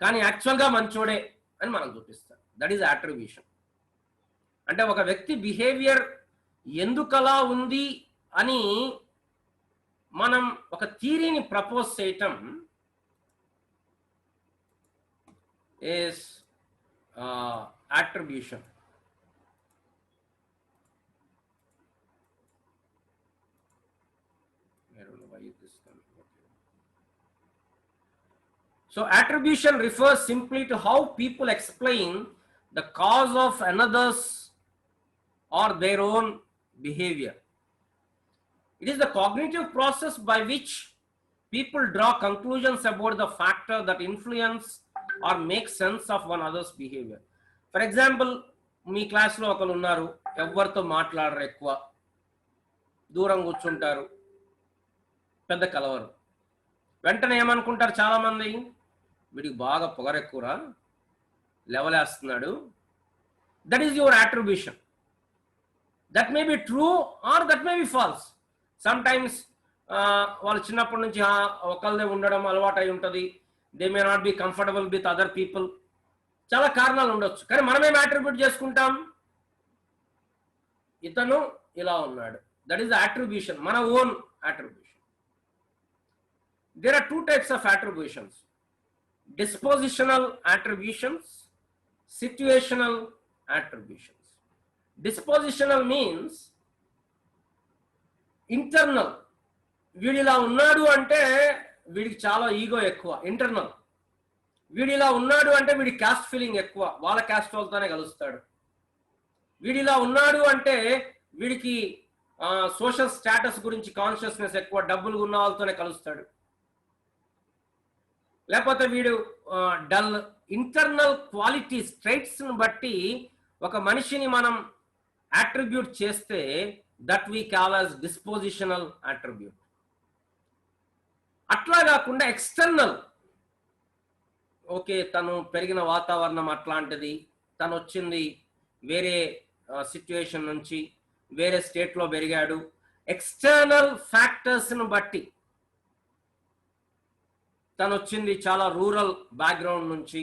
కానీ యాక్చువల్గా మంచోడే అని మనం చూపిస్తాం. That is attribution. అంటే ఒక వ్యక్తి బిహేవియర్ ఎందుకలా ఉంది అని మనం ఒక థియరీని ప్రపోజ్ చేయటం is attribution. I don't know why this is coming. Okay. So attribution refers simply to how people explain the cause of another's or their own behavior. It is the cognitive process by which people draw conclusions about the factor that influence or make sense of one other's behavior. For example, మీ క్లాస్లో ఒకరు ఉన్నారు, ఎవరితో మాట్లాడరు, ఎక్కువ దూరం కూర్చుంటారు, పెద్ద కలవరు. వెంటనే ఏమనుకుంటారు చాలామంది, వీడికి బాగా పొగరెక్కువరా, లెవలేస్తున్నాడు. That is your attribution. That may be true or that may be false. Sometimes వాళ్ళు చిన్నప్పటి నుంచి ఒకళ్ళదే ఉండడం అలవాటు అయి ఉంటుంది. They may not be comfortable with other people. చాలా కారణాలు ఉండొచ్చు. కానీ మనమేం అట్రిబ్యూట్ చేసుకుంటాం, ఇతను ఇలా ఉన్నాడు. దట్ ఈస్ ద అట్రిబ్యూషన్, మన own attribution. There are two types of attributions: dispositional attributions, situational attributions. Dispositional means internal. వీడిలా ఉన్నాడు అంటే వీడికి చాలా ఈగో ఎక్కువ, ఇంటర్నల్. వీడిలా ఉన్నాడు అంటే వీడికి క్యాస్ట్ ఫీలింగ్ ఎక్కువ, వాళ్ళ క్యాస్ట్ వాళ్ళతోనే కలుస్తాడు. వీడిలా ఉన్నాడు అంటే వీడికి సోషల్ స్టేటస్ గురించి కాన్షియస్నెస్ ఎక్కువ, డబ్బులు ఉన్న వాళ్ళతోనే కలుస్తాడు. లేకపోతే వీడు డల్. ఇంటర్నల్ క్వాలిటీస్, ట్రైట్స్ని బట్టి ఒక మనిషిని మనం అట్రిబ్యూట్ చేస్తే that we call as dispositional attribute. అట్లా కాకుండా ఎక్స్టర్నల్, ఓకే తను పెరిగిన వాతావరణం అట్లాంటిది, తను వచ్చింది వేరే సిచ్యువేషన్ నుంచి, వేరే స్టేట్లో పెరిగాడు, ఎక్స్టర్నల్ ఫ్యాక్టర్స్ను బట్టి, తను వచ్చింది చాలా రూరల్ బ్యాక్గ్రౌండ్ నుంచి,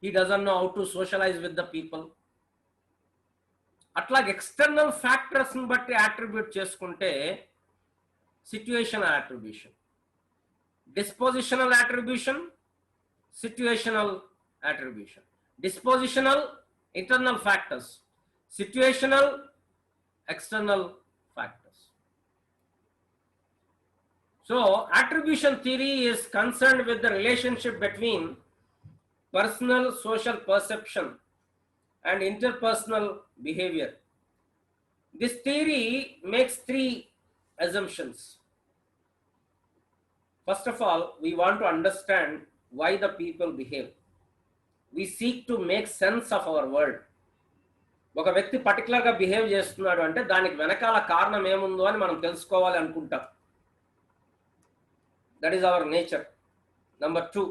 he doesn't know how to socialise with the people. అట్లాగే ఎక్స్టర్నల్ ఫ్యాక్టర్స్ని బట్టి అట్రిబ్యూట్ చేసుకుంటే situational attribution. Dispositional attribution, situational attribution. Dispositional, internal factors. Situational, external factors. So attribution theory is concerned with the relationship between personal social perception and interpersonal behavior. This theory makes three assumptions. First of all, we want to understand why the people behave. We seek to make sense of our world. ఒక వ్యక్తి పర్టికులర్గా behave చేస్తున్నాడు అంటే దానికి వెనకాల కారణం ఏముందో అని మనం తెలుసుకోవాలి అనుకుంటాం. That is our nature. Number 2,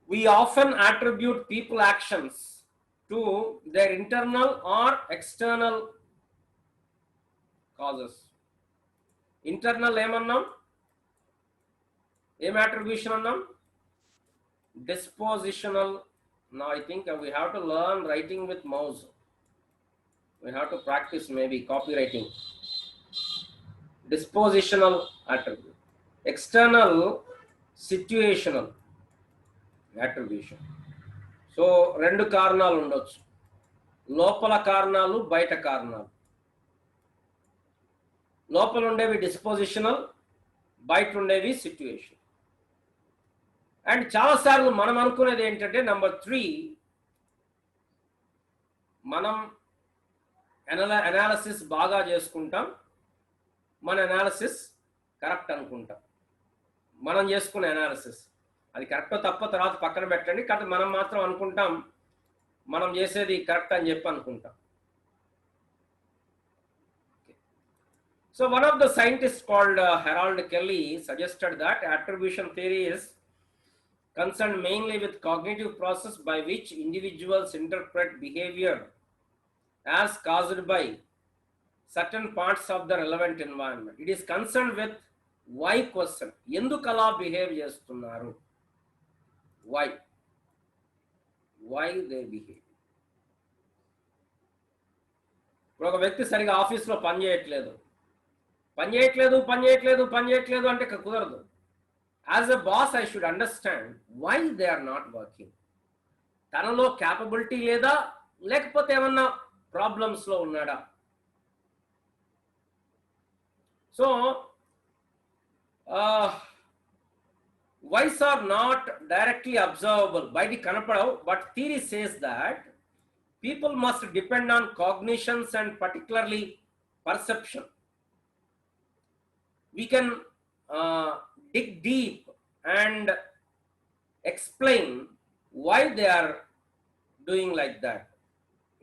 we often attribute people actions to their internal or external causes. Internal ఏమన్నాం, ఏం attribution అన్నాం, dispositional. Now I think we have to learn writing with mouse. We have to practice maybe copywriting. Dispositional attribute. External, situational attribution. So రెండు కారణాలు ఉండొచ్చు, లోపల కారణాలు, బయట కారణాలు. లోపల ఉండేవి డిస్పోజిషనల్, బయట ఉండేవి సిచ్యువేషన్. అండ్ చాలాసార్లు మనం అనుకునేది ఏంటంటే నెంబర్ 3, మనం అనాలిసిస్ బాగా చేసుకుంటాం, మన అనాలిసిస్ కరెక్ట్ అనుకుంటాం. మనం చేసుకునే అనాలిసిస్ అది కరెక్టో తప్పో తర్వాత పక్కన పెట్టండి, కానీ మనం మాత్రం అనుకుంటాం మనం చేసేది కరెక్ట్ అని చెప్పి అనుకుంటాం. So one of the scientists called Harold Kelly suggested that attribution theory is concerned mainly with cognitive process by which individuals interpret behavior as caused by certain parts of the relevant environment. It is concerned with why question. ఎందుకు అలా behave చేస్తున్నారు, why they behave. ఇప్పుడు ఒక వ్యక్తి సరిగా ఆఫీస్లో పని చేయట్లేదు అంటే కుదరదు. As a boss, I should understand why they are not working. తనలో క్యాపబిలిటీ లేదా లేకపోతే ఏమన్నా ప్రాబ్లమ్స్ లో ఉన్నాడా? So whys are not directly observable, బయటికి కనపడవు, but theory says that people must depend on cognitions and particularly perception. We can dig deep and explain why they are doing like that.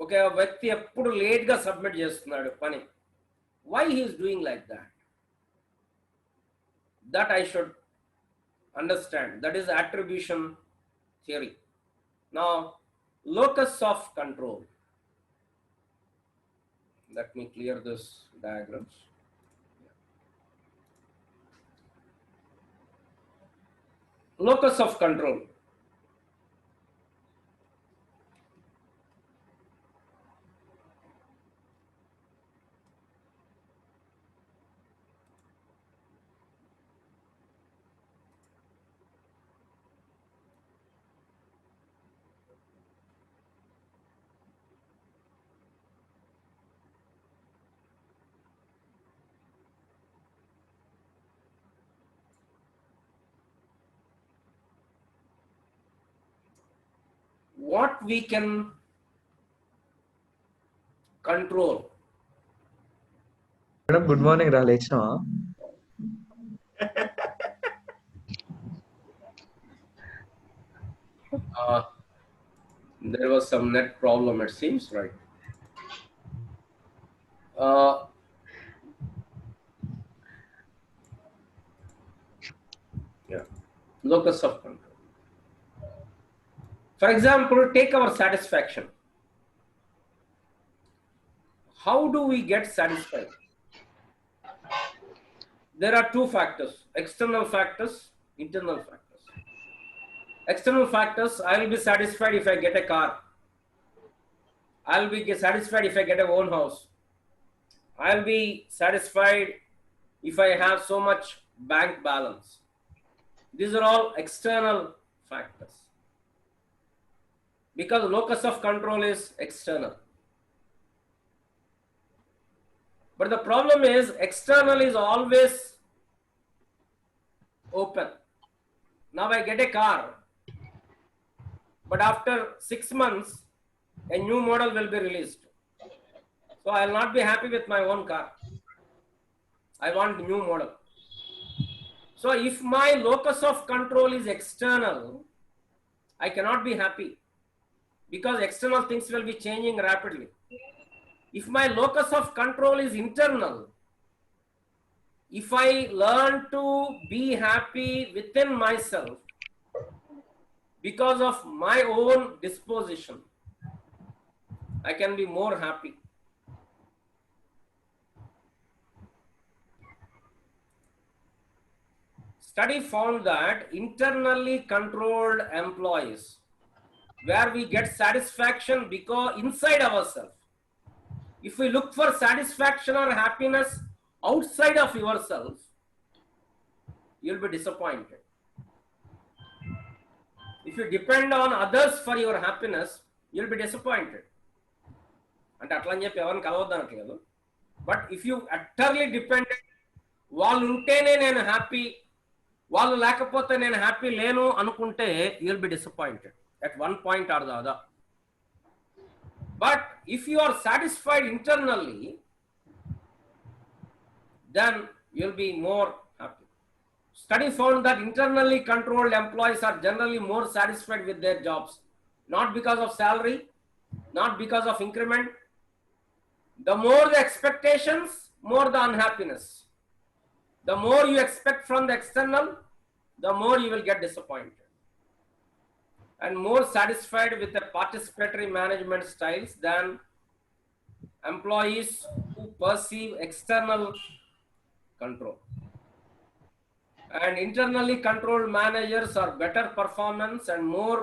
Okay, a వ్యక్తి ఎప్పుడు late గా submit చేస్తున్నాడు పని, why he is doing like that, that I should understand. That is attribution theory. Now locus of control, let me clear this diagrams. Locus of control. What we can control. Madam good morning రా, లేచినావా? There was some net problem, it seems, right? Yeah, locus of control. For example, take our satisfaction. How do we get satisfied? There are two factors: external factors, internal factors. External factors, I will be satisfied if I get a car. I will be satisfied if I get a own house. I will be satisfied if I have so much bank balance. These are all external factors, because locus of control is external. But the problem is external is always open. Now I get a car, but after 6 months a new model will be released, so I will not be happy with my own car. I want new model. So if my locus of control is external, I cannot be happy, because external things will be changing rapidly. If my locus of control is internal, if I learn to be happy within myself because of my own disposition, I can be more happy. Study found that internally controlled employees, where we get satisfaction because inside ourselves. If we look for satisfaction or happiness outside of yourself, you'll be disappointed. If you depend on others for your happiness, you'll be disappointed. అంటే అట్లా అని చెప్పి ఎవరిని కలవద్దనట్లేదు, but if you utterly dependent, వాళ్ళు ఉంటేనే నేను happy, వాళ్ళు లేకపోతే నేను హ్యాపీ లేను అనుకుంటే you'll be disappointed at one point or the other. But if you are satisfied internally, then you'll be more happy. Study found that internally controlled employees are generally more satisfied with their jobs, not because of salary, not because of increment. The more the expectations, more the unhappiness. The more you expect from the external, the more you will get disappointed. And more satisfied with the participatory management styles than employees who perceive external control. And internally controlled managers are better performance and more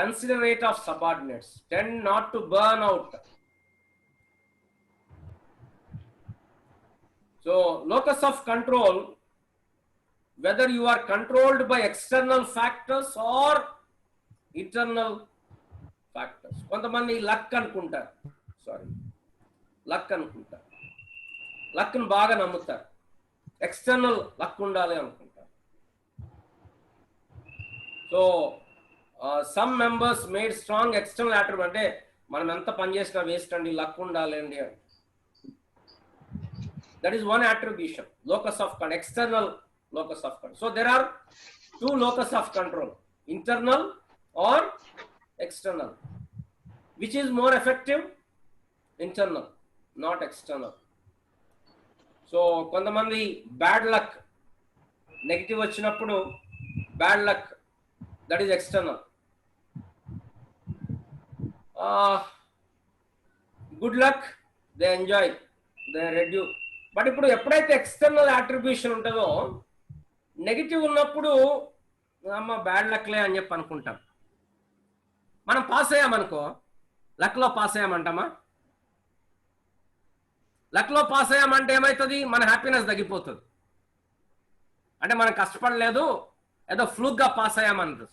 considerate of subordinates, tend not to burn out. So locus of control, whether you are controlled by external factors or internal factors. కొంతమంది luck అనుకుంటారు, sorry luck అనుకుంటారు, లక్ను బాగా నమ్ముతారు, external luck ఉండాలి అనుకుంటారు. So some members made strong external attribute, అంటే మనం ఎంత పని చేసినా వేస్ట్ అండి, లక్ ఉండాలి అండి అని. That is one attribution, locus of control, external locus of control. So there are two locus of control, internal or external. Which is more effective? Internal, not external. So కొంతమంది bad luck, negative వచ్చినప్పుడు bad luck, that is external. Good luck they enjoy, they reduce. But ఇప్పుడు ఎప్పుడైతే external attribution ఉంటుందో, negative ఉన్నప్పుడు అమ్మ bad లక్లే అని చెప్పి అనుకుంటాం. మనం పాస్ అయ్యామనుకో, లక్లో పాస్ అయ్యామంటామా? లక్లో పాస్ అయ్యామంటే ఏమవుతుంది? మన హ్యాపీనెస్ తగ్గిపోతుంది. అంటే మనం కష్టపడలేదు, ఏదో ఫ్లూక్గా పాస్ అయ్యామని.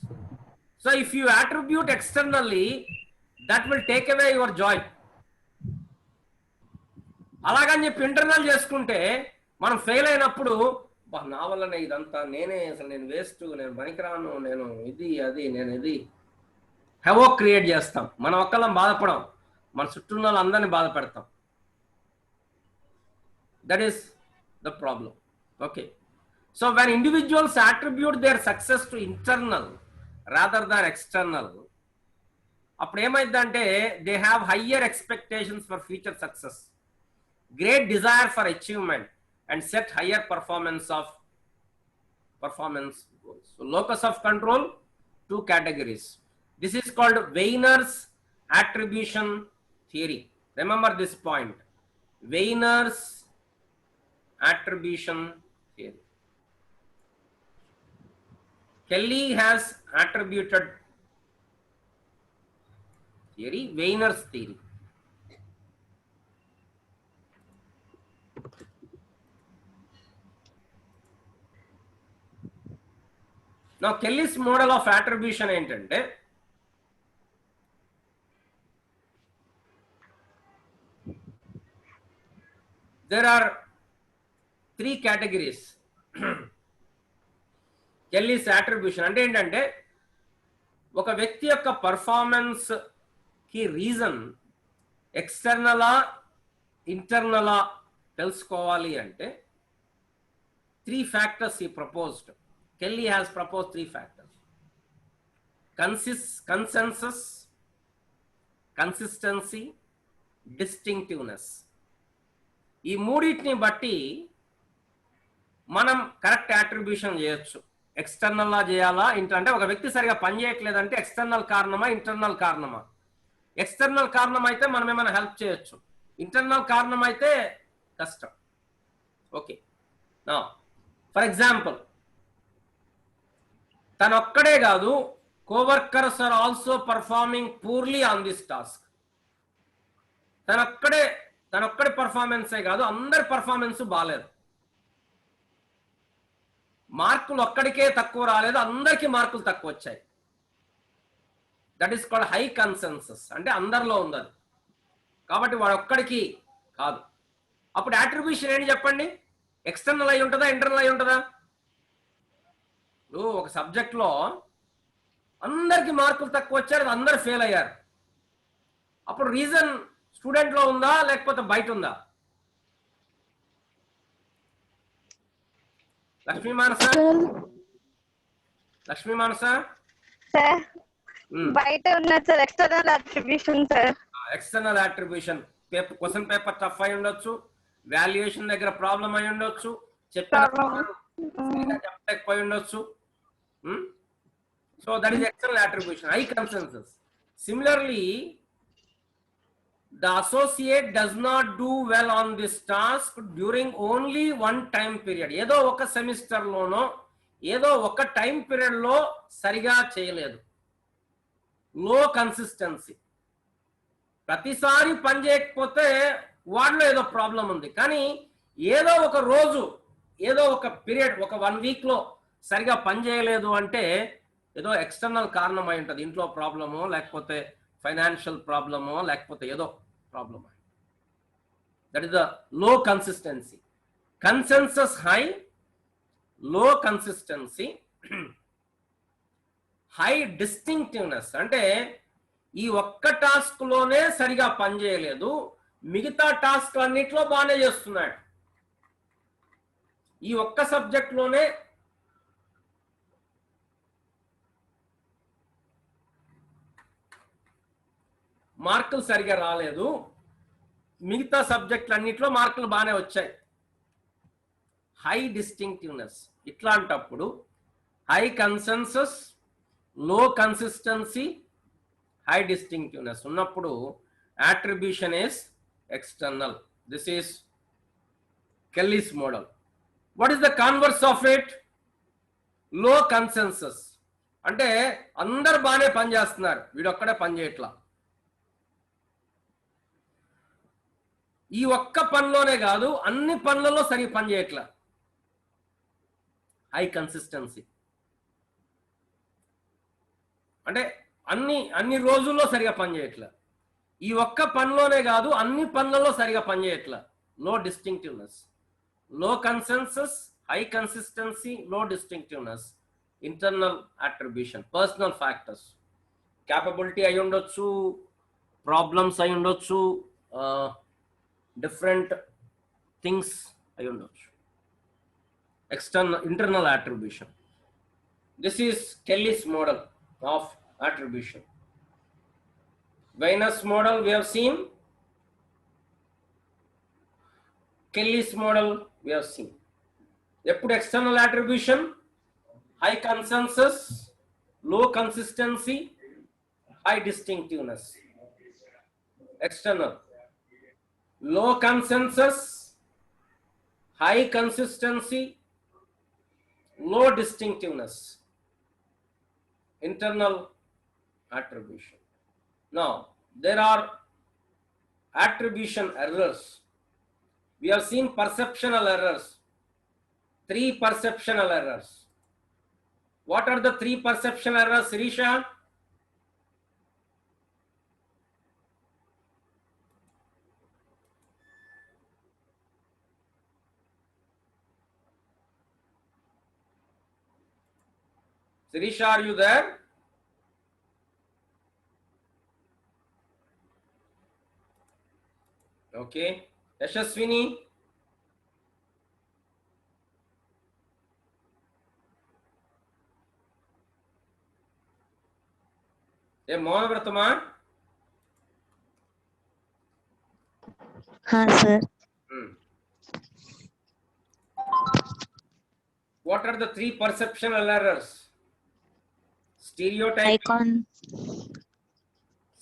So if you attribute externally, that will take away your joy. అలాగని చెప్పి ఇంటర్నల్ చేసుకుంటే, మనం ఫెయిల్ అయినప్పుడు నా వల్లనే ఇదంతా, నేనే అసలు, నేను వేస్ట్, నేను పనికిరాను, నేను ఇది అది, నేను ఇది, హెవో క్రియేట్ చేస్తాం. మనం ఒక్కళ్ళం బాధపడం, మన చుట్టూ ఉన్న వాళ్ళందరినీ బాధ పెడతాం. That is the problem. Okay, so when individuals attribute their success to internal rather than external, అప్పుడు ఏమైందంటే they have higher expectations for future success, great desire for achievement, and set higher performance goals. So locus of control, two categories. This is called Wiener's attribution theory. Remember this point, Wiener's attribution theory. Kelly has attributed theory, Wiener's theory. Now Kelly's model of attribution ఏంటంటే, there are three categories. Kelly's attribution అంటే ఏంటంటే, ఒక వ్యక్తి యొక్క performance కి reason ఎక్స్టర్నలా ఇంటర్నలా తెలుసుకోవాలి అంటే, three factors he proposed. Kelly has proposed three factors: consensus, consistency, distinctiveness. ఈ మూడింటిని బట్టి మనం కరెక్ట్ అట్రిబ్యూషన్ చేయొచ్చు. ఎక్స్టర్నల్లా చేయాలా, అంటే ఒక వ్యక్తి సరిగా పని చేయట్లేదంటే ఎక్స్టర్నల్ కారణమా ఇంటర్నల్ కారణమా? ఎక్స్టర్నల్ కారణం అయితే మనం ఏమైనా హెల్ప్ చేయొచ్చు, ఇంటర్నల్ కారణం అయితే కష్టం. ఓకే, నా ఫర్ ఎగ్జాంపుల్, తనొక్కడే కాదు, coworkers are also performing poorly on this task. తనొక్కడి పర్ఫార్మెన్సే కాదు, అందరి పర్ఫార్మెన్స్ బాగాలేదు. మార్కులు ఒక్కడికే తక్కువ రాలేదు, అందరికీ మార్కులు తక్కువ వచ్చాయి. That is called high consensus, అంటే అందరిలో ఉంది అది. కాబట్టి వాడు ఒక్కడికి కాదు. అప్పుడు అట్రిబ్యూషన్ ఏంటి చెప్పండి? ఎక్స్టర్నల్ అయి ఉంటుందా ఇంటర్నల్ అయి ఉంటుందా? ఒక సబ్జెక్ట్లో అందరికి మార్కులు తక్కువ వచ్చారు, అందరు ఫెయిల్ అయ్యారు. అప్పుడు రీజన్ స్టూడెంట్లో ఉందా లేకపోతే బయట ఉందా? లక్ష్మీ మానస సార్, బయట ఉన్నది sir external attribution sir. External attribution, question paper tough అయి ఉండొచ్చు, వాల్యుయేషన్ దగ్గర ప్రాబ్లం అయి ఉండొచ్చు, చెప్పలేకపోయి ఉండొచ్చు. So that is external attribution, high consensus. Similarly, the associate does not do well on this task during only one time period. ఏదో ఒక semester లోనో ఏదో ఒక టైం పీరియడ్ లో సరిగా చేయలేదు. లో కన్సిస్టెన్సీ, ప్రతిసారి పని చేయకపోతే వాడిలో ఏదో ప్రాబ్లం ఉంది. కానీ ఏదో ఒక రోజు, ఏదో ఒక పీరియడ్, ఒక 1 వీక్ లో సరిగా పని చేయలేదు అంటే ఏదో ఎక్స్టర్నల్ కారణం అయి ఉంటుంది. ఇంట్లో ప్రాబ్లమో లేకపోతే ఫైనాన్షియల్ ప్రాబ్లమో లేకపోతే ఏదో problem. That is the low consistency. Consensus high, లో కన్సిస్టెన్సీ, హై డిస్టింక్టివ్నెస్. అంటే ఈ ఒక్క టాస్క్ లోనే సరిగా పనిచేయలేదు, మిగతా టాస్క్ అన్నిట్లో బాగానే చేస్తున్నాడు. ఈ ఒక్క సబ్జెక్ట్ లోనే మార్కులు సరిగా రాలేదు, మిగతా సబ్జెక్టులు అన్నిట్లో మార్కులు బాగానే వచ్చాయి. High distinctiveness. ఇట్లాంటప్పుడు high consensus, low consistency, high distinctiveness ఉన్నప్పుడు attribution is external. This is Kelly's model. What is the converse of it? Low consensus. అంటే అందరు బాగానే పనిచేస్తున్నారు, వీడొక్కడే పని చేయట్లా. ఈ ఒక్క పనిలోనే కాదు, అన్ని పనులలో సరిగ్గా పని చేయట్లా. హై కన్సిస్టెన్సీ అంటే అన్ని రోజుల్లో సరిగా పని చేయట్లా. ఈ ఒక్క పనిలోనే కాదు, అన్ని పనులలో సరిగా పనిచేయట్లా. లో డిస్టింక్టివ్నెస్. లో కన్సెన్సస్, హై కన్సిస్టెన్సీ, లో distinctiveness. Internal attribution, personal factors. Capability అయి ఉండొచ్చు, ప్రాబ్లమ్స్ అయి ఉండొచ్చు, డిఫరెంట్ థింగ్స్ అయి ఉండొచ్చు. internal attribution. This is Kelly's model of attribution. Venus model we have seen, Kelly's model we have seen. Epudu external attribution, high consensus, low consistency, high distinctiveness. External, low consensus, high consistency, low distinctiveness. Internal attribution. Now, there are attribution errors. We have seen perceptual errors. 3 perceptual errors. What are the 3 perceptual errors, Sirisha? Sirisha, are you there? Okay. Yashaswini? మౌన వ్రతమా? sir. What are the 3 perceptual errors?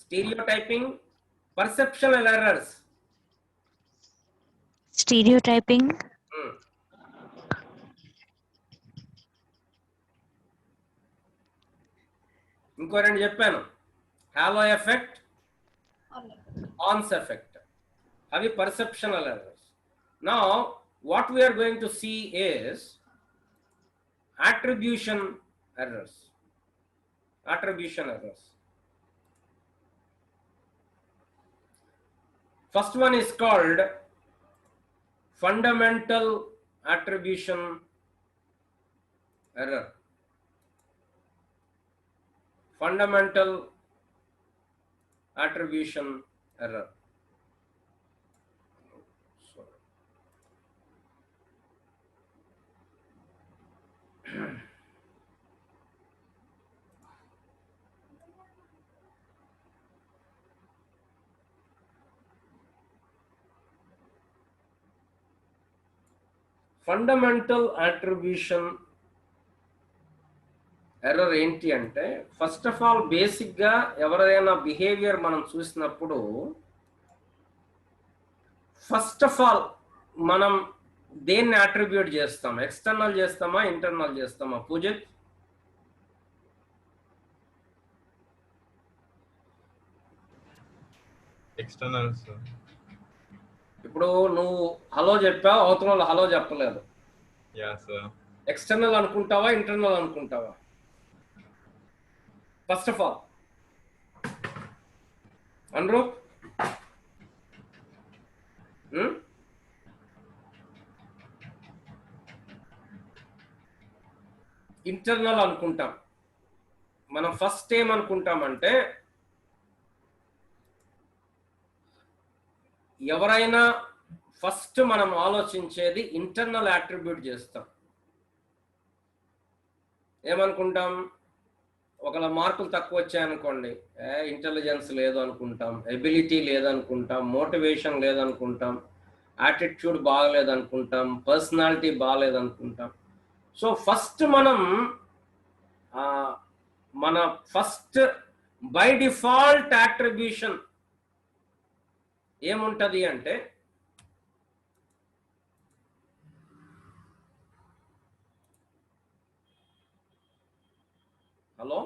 Stereotyping, perceptual errors. Stereotyping. ఇంకో రెండు చెప్పాను, halo effect, Ann's effect. అవి perceptual errors. Now what we are going to see is attribution errors. First one is called fundamental attribution error. Fundamental attribution error. Fundamental attribution error ఏంటి అంటే, first of all బేసిక్గా ఎవరైనా behaviour మనం చూసినప్పుడు first of all మనం దేన్ని attribute చేస్తాం? External చేస్తామా, ఇంటర్నల్ చేస్తామా? పూజిత్, ఎక్స్టర్నల్. ఇప్పుడు నువ్వు హలో చెప్పావు, అవతల వాళ్ళు హలో చెప్పలేదు. ఎక్స్టర్నల్ అనుకుంటావా, ఇంటర్నల్ అనుకుంటావా? First of all Anuroop? Internal అనుకుంటాం. మనం ఫస్ట్ ఏమనుకుంటామంటే, ఎవరైనా ఫస్ట్ మనం ఆలోచించేది ఇంటర్నల్ అట్రిబ్యూట్ చేస్తాం. ఏమనుకుంటాం? ఒకళ్ళ మార్కులు తక్కువ వచ్చాయనుకోండి, ఇంటెలిజెన్స్ లేదు అనుకుంటాం, ఎబిలిటీ లేదనుకుంటాం, మోటివేషన్ లేదనుకుంటాం, యాటిట్యూడ్ బాగలేదనుకుంటాం, పర్సనాలిటీ బాగలేదనుకుంటాం. సో ఫస్ట్ మనం మన ఫస్ట్ బై డిఫాల్ట్ అట్రిబ్యూషన్ ఏముంటది అంటే, hello,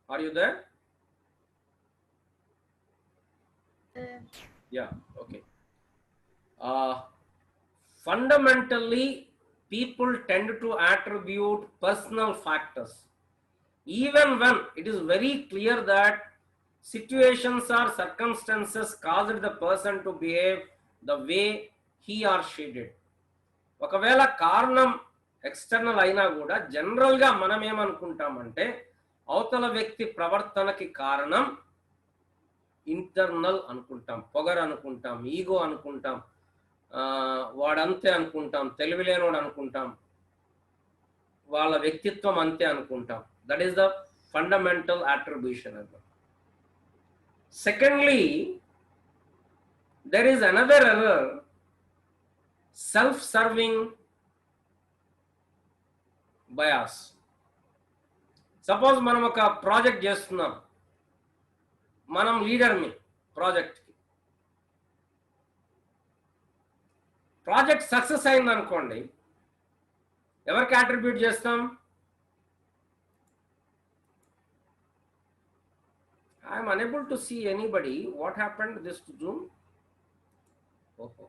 are you there? Yeah, okay. Fundamentally, people tend to attribute personal factors, even when it is very clear that situations or circumstances caused the person to behave the way he or she did. ఒకవేళ కారణం external అయినా కూడా జనరల్గా మనం ఏమనుకుంటామంటే, అవతల వ్యక్తి ప్రవర్తనకి కారణం ఇంటర్నల్ అనుకుంటాం, పొగరు అనుకుంటాం, ఈగో అనుకుంటాం, వాడంతే అనుకుంటాం, తెలివిలేనోడు అనుకుంటాం, వాళ్ళ వ్యక్తిత్వం అంతే అనుకుంటాం. That is the fundamental attribution. Secondly, there is another error, self serving bias. Suppose మనం ఒక ప్రాజెక్ట్ చేస్తున్నాం, మనం లీడర్ని ప్రాజెక్ట్కి. ప్రాజెక్ట్ సక్సెస్ అయింది అనుకోండి, ఎవరికి అట్రిబ్యూట్ చేస్తాం? I'm unable to see anybody. What happened this to Zoom? ఓహో,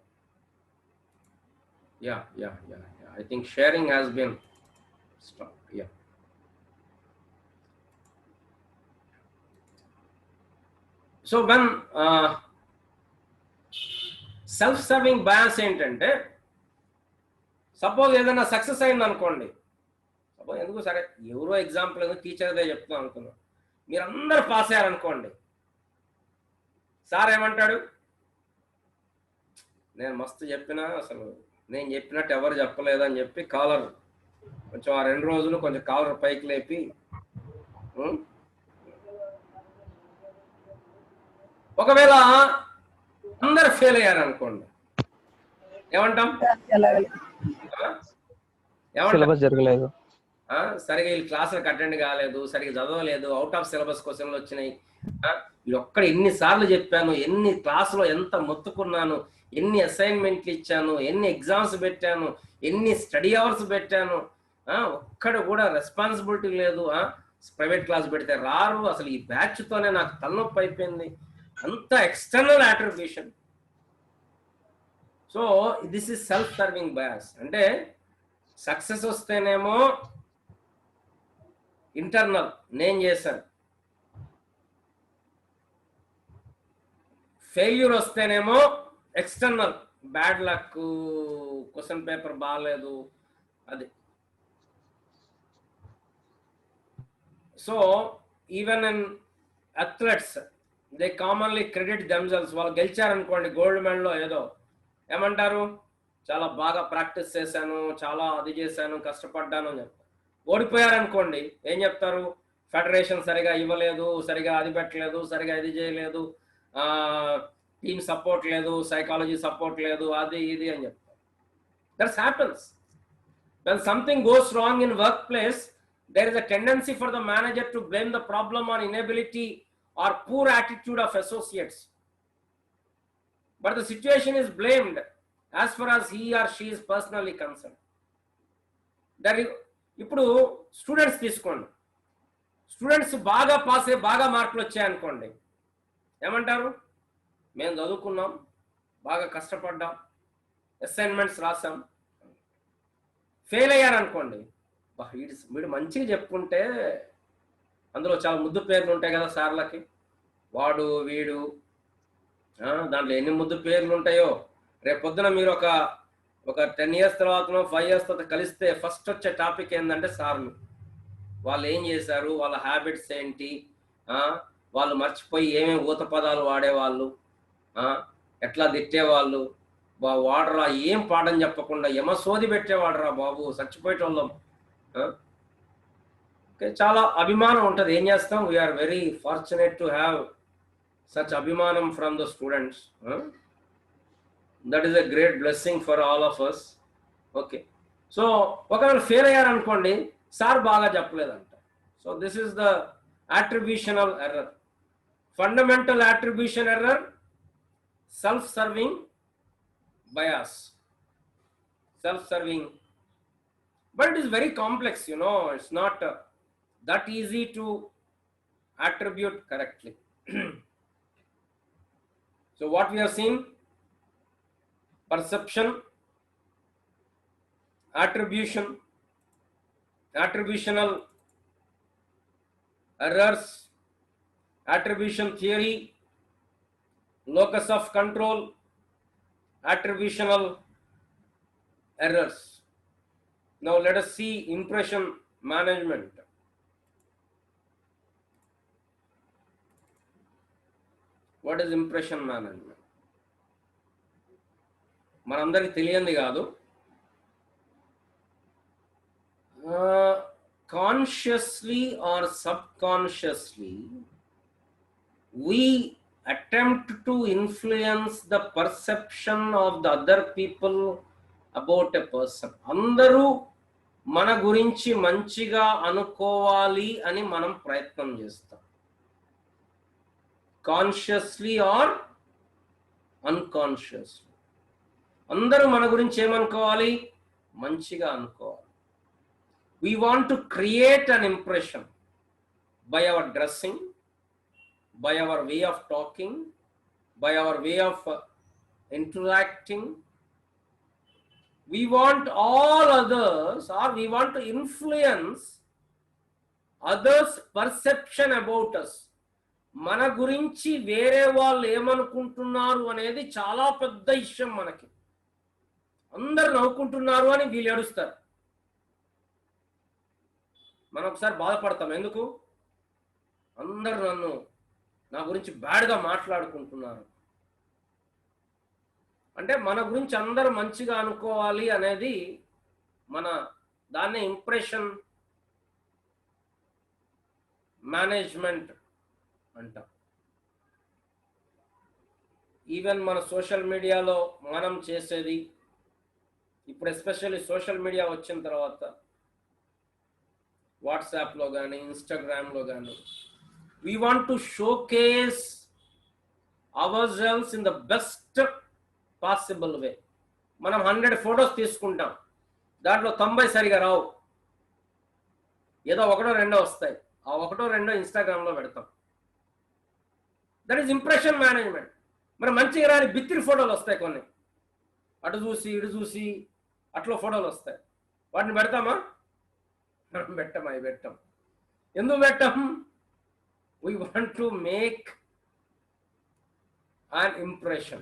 yeah yeah yeah yeah, I think sharing has been stopped. Yeah, so when self serving bias ఏంటంటే, సపోజ్ ఏదైనా సక్సెస్ అయింది అనుకోండి, suppose ఎందుకు సరే ఎవరో ఎగ్జాంపుల్ ఎందుకు టీచర్దే చెప్తున్నాం అనుకున్నాం, మీరందరూ పాస్ అయ్యారనుకోండి, సార్ ఏమంటాడు? నేను మస్తు చెప్పినా, అసలు నేను చెప్పినట్టు ఎవరు చెప్పలేదని చెప్పి కాలర్ కొంచెం ఆ 2 రోజులు కొంచెం కాలర్ పైకి లేపి, ఒకవేళ అందరు ఫెయిల్ అయ్యారు అనుకోండి, ఏమంటాం? సిలబస్ జరగలేదు, సరిగా వీళ్ళు క్లాసులకు అటెండ్ కాలేదు, సరిగా చదవలేదు, అవుట్ ఆఫ్ సిలబస్ క్వశ్చన్లు వచ్చినాయి, వీళ్ళు ఒక్కడ ఎన్నిసార్లు చెప్పాను, ఎన్ని క్లాసులో ఎంత మొత్తుకున్నాను, ఎన్ని అసైన్మెంట్లు ఇచ్చాను, ఎన్ని ఎగ్జామ్స్ పెట్టాను, ఎన్ని స్టడీ అవర్స్ పెట్టాను, ఒక్కడ కూడా రెస్పాన్సిబిలిటీ లేదు, ప్రైవేట్ క్లాస్ పెడితే రారు, అసలు ఈ బ్యాచ్తోనే నాకు తలనొప్పి అయిపోయింది, అంత external attribution. So this is self serving bias. అంటే సక్సెస్ వస్తేనేమో ఇంటర్నల్, నేను చేశాను, ఫెయిల్యూర్ వస్తేనేమో external, bad luck, question paper బాగాలేదు, అది. So even in athletes, they commonly credit themselves. వాళ్ళు గెలిచారనుకోండి గోల్డ్ మెడల్లో ఏదో, ఏమంటారు? చాలా బాగా ప్రాక్టీస్ చేశాను, చాలా అది చేశాను, కష్టపడ్డాను అని చెప్తారు. ఓడిపోయారనుకోండి ఏం చెప్తారు? ఫెడరేషన్ సరిగా ఇవ్వలేదు, సరిగా అది పెట్టలేదు, సరిగా ఇది చేయలేదు, టీమ్ సపోర్ట్ లేదు, సైకాలజీ సపోర్ట్ లేదు, అది ఇది అని చెప్తారు. That's happens. When something goes wrong in workplace, there is a tendency for the manager to blame the problem on inability or poor attitude of associates. But the situation is blamed as far as he or she is personally concerned. ఇప్పుడు students తీసుకోండి, students బాగా pass అయ్యి బాగా మార్కులు వచ్చాయనుకోండి, ఏమంటారు? మేము చదువుకున్నాం, బాగా కష్టపడ్డాం, అసైన్మెంట్స్ రాసాం. ఫెయిల్ అయ్యారనుకోండి, వీడు మంచిగా చెప్పుకుంటే అందులో చాలా ముద్దు పేర్లు ఉంటాయి కదా సార్లకి, వాడు వీడు దాంట్లో ఎన్ని ముద్దు పేర్లు ఉంటాయో. రేపు పొద్దున మీరు ఒక 10 years తర్వాతనో 5 years తర్వాత కలిస్తే ఫస్ట్ వచ్చే టాపిక్ ఏంటంటే సార్లు. వాళ్ళు ఏం చేశారు, వాళ్ళ హ్యాబిట్స్ ఏంటి, వాళ్ళు మర్చిపోయి ఏమేమి ఊత పదాలు వాడేవాళ్ళు, ఎట్లా తిట్టేవాళ్ళు, వాడరా ఏం పాఠం చెప్పకుండా యమసోది పెట్టేవాడరా బాబు, చచ్చిపోయేటోళ్ళం. ఓకే, చాలా అభిమానం ఉంటుంది. ఏం చేస్తాం, we are very fortunate to have such అభిమానం from the students. That is a great blessing for all of us. Okay, so ఒకవేళ ఫెయిల్ అయ్యారనుకోండి, సార్ బాగా చెప్పలేదంట. So this is the attributional error. Fundamental attribution error, self-serving bias, self-serving, but it is very complex, you know, it's not that easy to attribute correctly. So what we have seen, perception, attribution, attributional errors, attribution theory, locus of control, attributional errors. Now let us see impression management. What is impression management? మనందరికి తెలియంది కాదు. Consciously or subconsciously, we attempt to influence the perception of the other people about a person. అందరూ మన గురించి మంచిగా అనుకోవాలి అని మనం ప్రయత్నం చేస్తాం, కాన్షియస్లీ ఆర్ అన్కాన్షియస్లీ. అందరూ మన గురించి ఏమనుకోవాలి, మంచిగా అనుకోవాలి. We want to create an impression by our dressing, by our way of talking, by our way of interacting. We want all others, or we want to influence others' perception about us. మన గురించి వేరే వాళ్ళు ఏమనుకుంటున్నారు అనేది చాలా పెద్ద విషయం మనకి. అందరు నవ్వుకుంటున్నారు అని వీళ్ళు ఏడుస్తారు, మనం ఒకసారి బాధపడతాం. ఎందుకు, అందరు నా గురించి బ్యాడ్గా మాట్లాడుకుంటున్నారు అంటే మన గురించి అందరూ మంచిగా అనుకోవాలి అనేది దాన్నే ఇంప్రెషన్ మేనేజ్మెంట్ అంటాం. ఈవెన్ మన సోషల్ మీడియాలో మనం చేసేది, ఇప్పుడు ఎస్పెషల్లీ సోషల్ మీడియా వచ్చిన తర్వాత వాట్సాప్లో కానీ ఇన్స్టాగ్రామ్లో కానీ, we want to showcase our selves in the best possible way. మనం 100 ఫొటోస్ తీసుకుంటాం, దాంట్లో 90 సరిగా రావు, ఏదో ఒకటో రెండో వస్తాయి. ఆ ఒకటో రెండో ఇన్స్టాగ్రామ్లో పెడతాం. That is impression management. మరి మంచిగా రాని బిత్తిరి ఫోటోలు వస్తాయి, కొన్ని అటు చూసి ఇటు చూసి అట్లా ఫోటోలు వస్తాయి. వాటిని పెడతామా? అవి పెట్టం. ఎందుకు పెట్టం? We want to make an impression.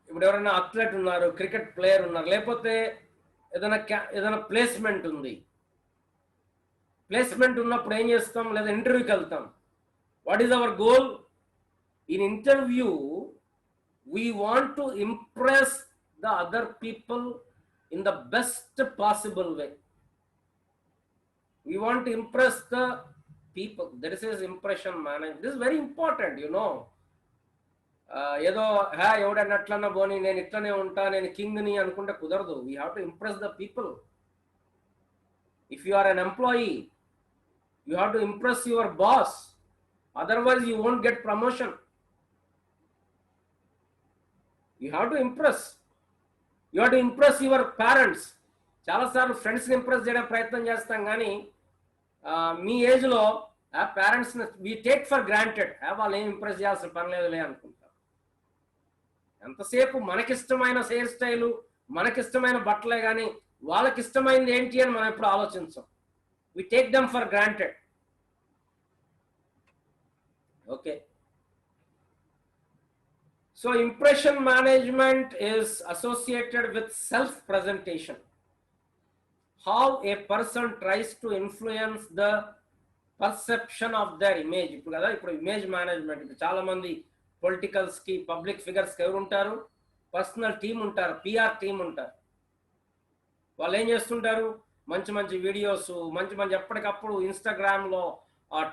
ఇప్పుడు ఎవరైనా అథ్లెట్ ఉన్నారు, క్రికెట్ ప్లేయర్ ఉన్నారు, లేకపోతే ఏదైనా ప్లేస్మెంట్ ఉంది. ప్లేస్మెంట్ ఉన్నప్పుడు ఏం చేస్తాం, లేదా ఇంటర్వ్యూకి వెళ్తాం. What is our goal? In interview we want to impress the other people in the best possible way. We want to impress the people. That is impression management. This is very important, you know. ఏదో ఎవడన్నా అట్లన్నా పోనీ నేను ఇట్లనే ఉంటా, నేను కింగ్ని అనుకుంటే కుదరదు. We have to impress the people. If you are an employee, you have to impress your boss. Otherwise you won't get promotion. You have to impress. You have to impress your parents. చాలాసార్లు ఫ్రెండ్స్ని impress చేయడానికి ప్రయత్నం చేస్తాం, కానీ మీ ఏజ్లో ఆ పేరెంట్స్ని we take for granted. వాళ్ళు ఏం ఇంప్రెస్ చేయాల్సిన పని లేదులే అనుకుంటాం. ఎంతసేపు మనకిష్టమైన హెయిర్ స్టైలు, మనకిష్టమైన బట్టలే, కానీ వాళ్ళకి ఇష్టమైనది ఏంటి అని మనం ఎప్పుడు ఆలోచించాం. We take them for granted. Okay. So impression management is associated with self-presentation. How a person tries to influence the perception of their image. ఇప్పుడు కదా ఇప్పుడు ఇమేజ్ మేనేజ్మెంట్, ఇప్పుడు చాలా మంది పొలిటికల్స్ కి పబ్లిక్ ఫిగర్స్ కి ఎవరు ఉంటారు? పర్సనల్ టీమ్ ఉంటారు, పిఆర్ టీమ్ ఉంటారు. వాళ్ళు ఏం చేస్తుంటారు? మంచి మంచి వీడియోస్, మంచి మంచి ఎప్పటికప్పుడు ఇన్స్టాగ్రామ్ లో,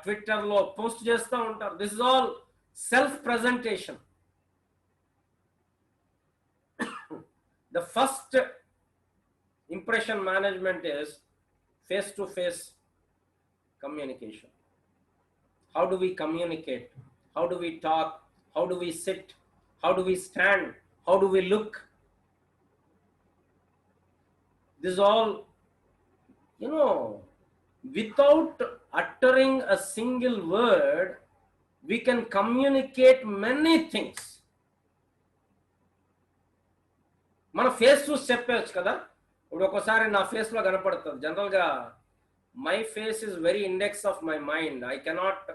ట్విట్టర్ లో పోస్ట్ చేస్తూ ఉంటారు. This is all self presentation. The first impression management is face-to-face communication. How do we communicate? How do we talk? How do we sit? How do we stand? How do we look? This is all, without uttering a single word, we can communicate many things. మన face చూసి చెప్పవచ్చు కదా. ఇప్పుడు ఒకసారి నా ఫేస్లో కనపడుతుంది. జనరల్గా my face is very index of my mind. I cannot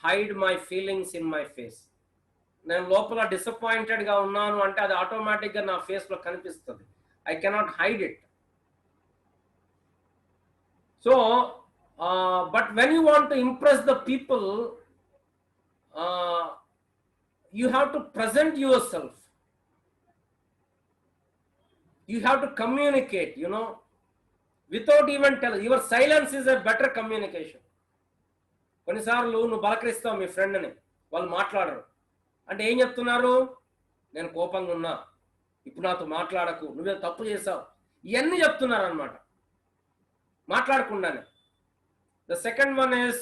hide my feelings in my face. నేను లోపల డిసప్పాయింటెడ్గా ఉన్నాను అంటే అది ఆటోమేటిక్గా నా ఫేస్లో కనిపిస్తుంది. I cannot hide it. So but when you want to impress the people, you have to present your self. You have to communicate, without even telling. Your silence is a better communication. కొన్నిసార్లు నువ్వు బలకరిస్తావు మీ ఫ్రెండ్ని, వాళ్ళు మాట్లాడరు అంటే ఏం చెప్తున్నారు? నేను కోపంగా ఉన్నా, ఇప్పుడు నాతో మాట్లాడకు, నువ్వే తప్పు చేసావు, ఇవన్నీ చెప్తున్నారు అనమాట మాట్లాడకుండానే. The second one is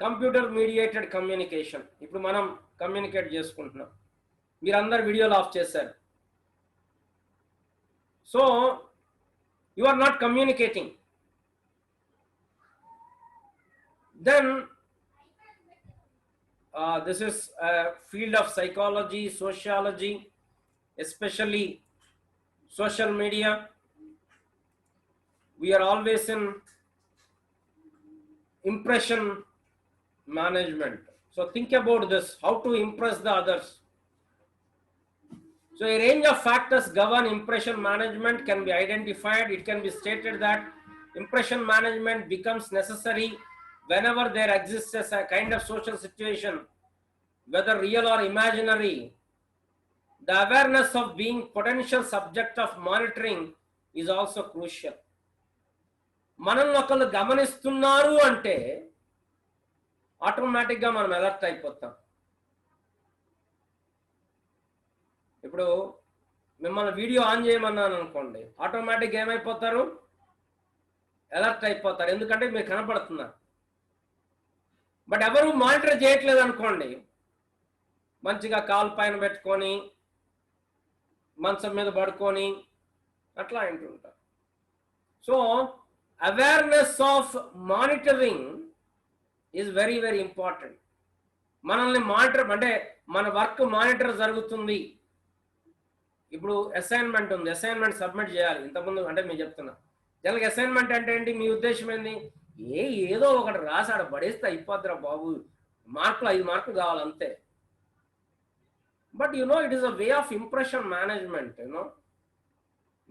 computer mediated communication. ఇప్పుడు మనం కమ్యూనికేట్ చేసుకుంటున్నాం, మీరందరు వీడియోలు ఆఫ్ చేశారు. So you are not communicating. Then this is a field of psychology, sociology, especially social media. We are always in impression management. So think about this, how to impress the others. So a range of factors govern impression management can be identified. It can be stated that impression management becomes necessary whenever there exists a kind of social situation, whether real or imaginary. The awareness of being potential subject of monitoring is also crucial. మనల్ని ఒకళ్ళు గమనిస్తున్నారు అంటే ఆటోమేటిక్గా మనం alert అయిపోతాం. ఇప్పుడు మిమ్మల్ని video on చేయమన్నాను అనుకోండి, ఆటోమేటిక్గా ఏమైపోతారు? అలర్ట్ అయిపోతారు, ఎందుకంటే మీరు కనపడుతున్నారు. బట్ ఎవరు మానిటర్ చేయట్లేదు అనుకోండి, మంచిగా కాలు పైన పెట్టుకొని మంచం మీద పడుకొని అట్లా అంటుంటారు. So awareness of monitoring is very very important. మనల్ని మానిటర్ అంటే మన వర్క్ మానిటర్ జరుగుతుంది. ఇప్పుడు అసైన్మెంట్ ఉంది, అసైన్మెంట్ సబ్మిట్ చేయాలి. ఇంతకుముందు అంటే మీరు చెప్తున్నా, జనరల్గా అసైన్మెంట్ అంటే ఏంటి? మీ ఉద్దేశం ఏంటి? ఏదో ఒకటి రాసి ఆడ పడేస్తే అయిపోద్దిరా బాబు, మార్కులు 5 మార్కులు కావాలంతే. But it is a way of impression management.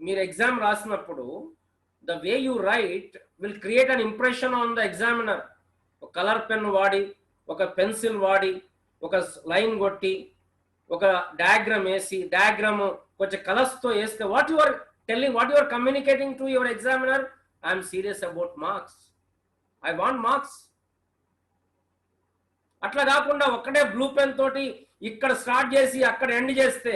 మీరు ఎగ్జామ్ రాసినప్పుడు the way you write will create an impression on the examiner. ఒక కలర్ పెన్ వాడి, ఒక పెన్సిల్ వాడి, ఒక లైన్ కొట్టి, ఒక డయాగ్రామ్ వేసి, డయాగ్రామ్ కొంచెం కలర్స్తో వేస్తే what you are telling, what you are communicating to your examiner? I'm serious about marks, I want marks. అట్లా కాకుండా ఒక్కటే బ్లూ పెన్ తోటి ఇక్కడ స్టార్ట్ చేసి అక్కడ ఎండ్ చేస్తే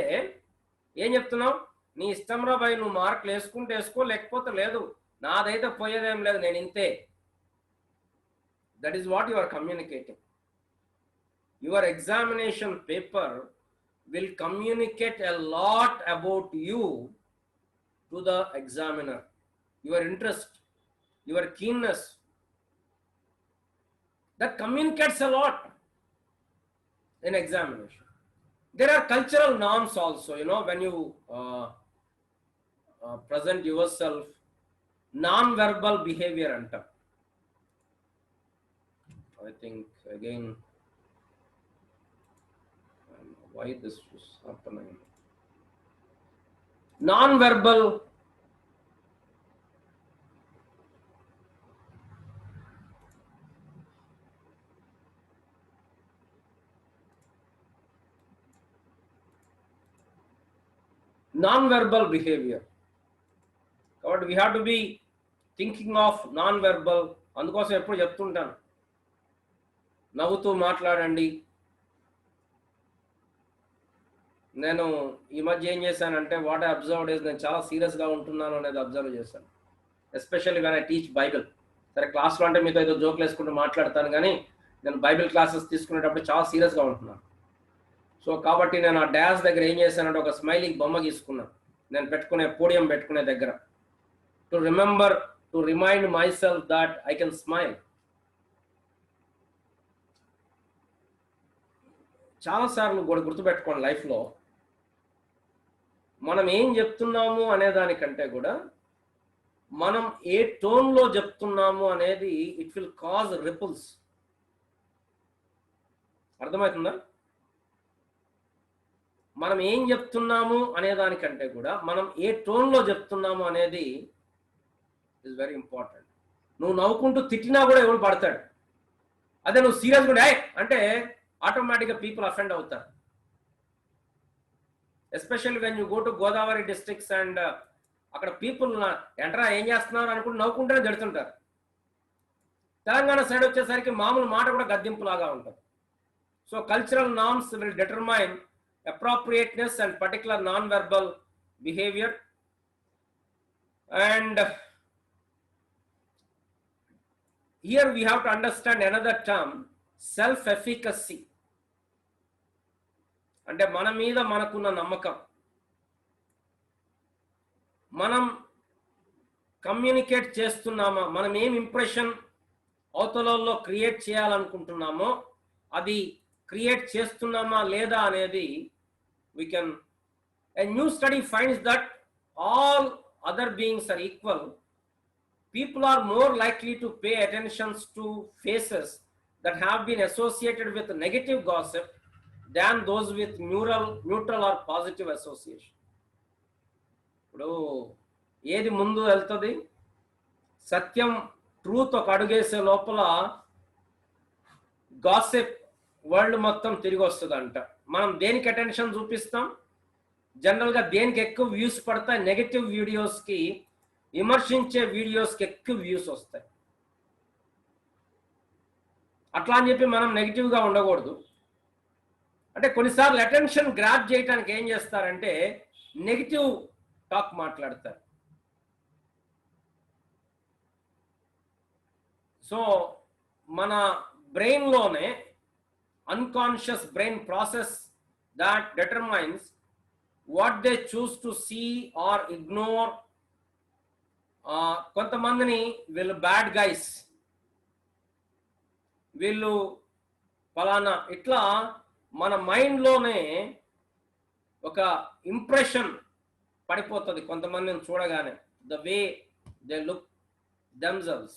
ఏం చెప్తున్నావు? నీ ఇష్టంరా భయ్, నువ్వు మార్కులు వేసుకుంటే వేసుకో, లేకపోతే లేదు, నాదైతే పోయేదేం లేదు, నేను ఇంతే. That is what you are communicating. Your examination paper will communicate a lot about you to the examiner. Your interest, your keenness, that communicates a lot in examination. There are cultural norms also, when you present yourself, non-verbal behavior anta. I think again why this is happening. Non-verbal behavior. కాబట్టి we have to be thinking of non-verbal. అందుకోసం ఎప్పుడు చెప్తుంటాను, నవ్వుతూ మాట్లాడండి. నేను ఈ మధ్య ఏం చేశానంటే, వాట్ ఐ అబ్జర్వ్డ్ ఇస్, నేను చాలా సీరియస్గా ఉంటున్నాను అనేది అబ్జర్వ్ చేశాను. Especially when I teach Bible. సరే క్లాస్లో అంటే మీతో ఏదో జోకులు వేసుకుంటూ మాట్లాడతాను, కానీ నేను బైబిల్ క్లాసెస్ తీసుకునేటప్పుడు చాలా సీరియస్గా ఉంటున్నాను. సో కాబట్టి నేను ఆ డాష్ దగ్గర ఏం చేశానంటే ఒక స్మైలింగ్ బొమ్మ గీసుకున్నాను, నేను పెట్టుకునే పోడియం పెట్టుకునే దగ్గర, to remember, to remind myself that I can smile. చాలాసార్లు కూడా గుర్తుపెట్టుకోండి, లైఫ్లో మనం ఏం చెప్తున్నాము అనే దానికంటే కూడా మనం ఏ టోన్లో చెప్తున్నాము అనేది ఇట్ విల్ కాజ్ రిపుల్స్. అర్థమవుతుందా? మనం ఏం చెప్తున్నాము అనే దానికంటే కూడా మనం ఏ టోన్లో చెప్తున్నాము అనేది ఇస్ వెరీ ఇంపార్టెంట్. నువ్వు నవ్వుకుంటూ తిట్టినా కూడా ఎవరు పడతాడు. అదే నువ్వు సీరియస్గా అంటే ఆటోమేటిక్గా పీపుల్ అఫెండ్ అవుతారు. Especially when you go to Godavari districts and అక్కడ పీపుల్ ఎంట్రా ఏం చేస్తున్నారు అనుకుంటూ నవ్వుకుంటూనే జడుతుంటారు. తెలంగాణ సైడ్ వచ్చేసరికి మామూలు మాట కూడా గద్దింపులాగా ఉంటుంది. So cultural norms will determine appropriateness and particular non-verbal behavior. And here we have to understand another term, self-efficacy. అంటే మన మీద మనకున్న నమ్మకం, మనం కమ్యూనికేట్ చేస్తున్నామా, మనం ఏం ఇంప్రెషన్ అవతలలో క్రియేట్ చేయాలనుకుంటున్నామో అది క్రియేట్ చేస్తున్నామా లేదా అనేది we can. A new study finds that all other beings are equal. People are more likely to pay attention to faces that have been associated with negative gossip than those with neutral or positive association. ఇప్పుడు ఏది ముందు వెళ్తుంది? సత్యం, truth ఒక అడుగేసే లోపల gossip world మొత్తం తిరిగి వస్తుంది అంట. మనం దేనికి అటెన్షన్ చూపిస్తాం? జనరల్గా దేనికి ఎక్కువ వ్యూస్ పడతాయి? నెగటివ్ వీడియోస్కి, విమర్శించే వీడియోస్కి ఎక్కువ వ్యూస్ వస్తాయి. అట్లా అని చెప్పి మనం నెగిటివ్గా ఉండకూడదు. అంటే కొన్నిసార్లు అటెన్షన్ గ్రాప్ చేయడానికి ఏం చేస్తారంటే నెగిటివ్ టాక్ మాట్లాడతారు. సో మన బ్రెయిన్లోనే unconscious brain process that determines what they choose to see or ignore. కొంతమందిని వీళ్ళు బ్యాడ్ గైస్, వీళ్ళు ఫలానా, ఇట్లా మన మైండ్లోనే ఒక ఇంప్రెషన్ పడిపోతుంది కొంతమందిని చూడగానే, the way they look themselves.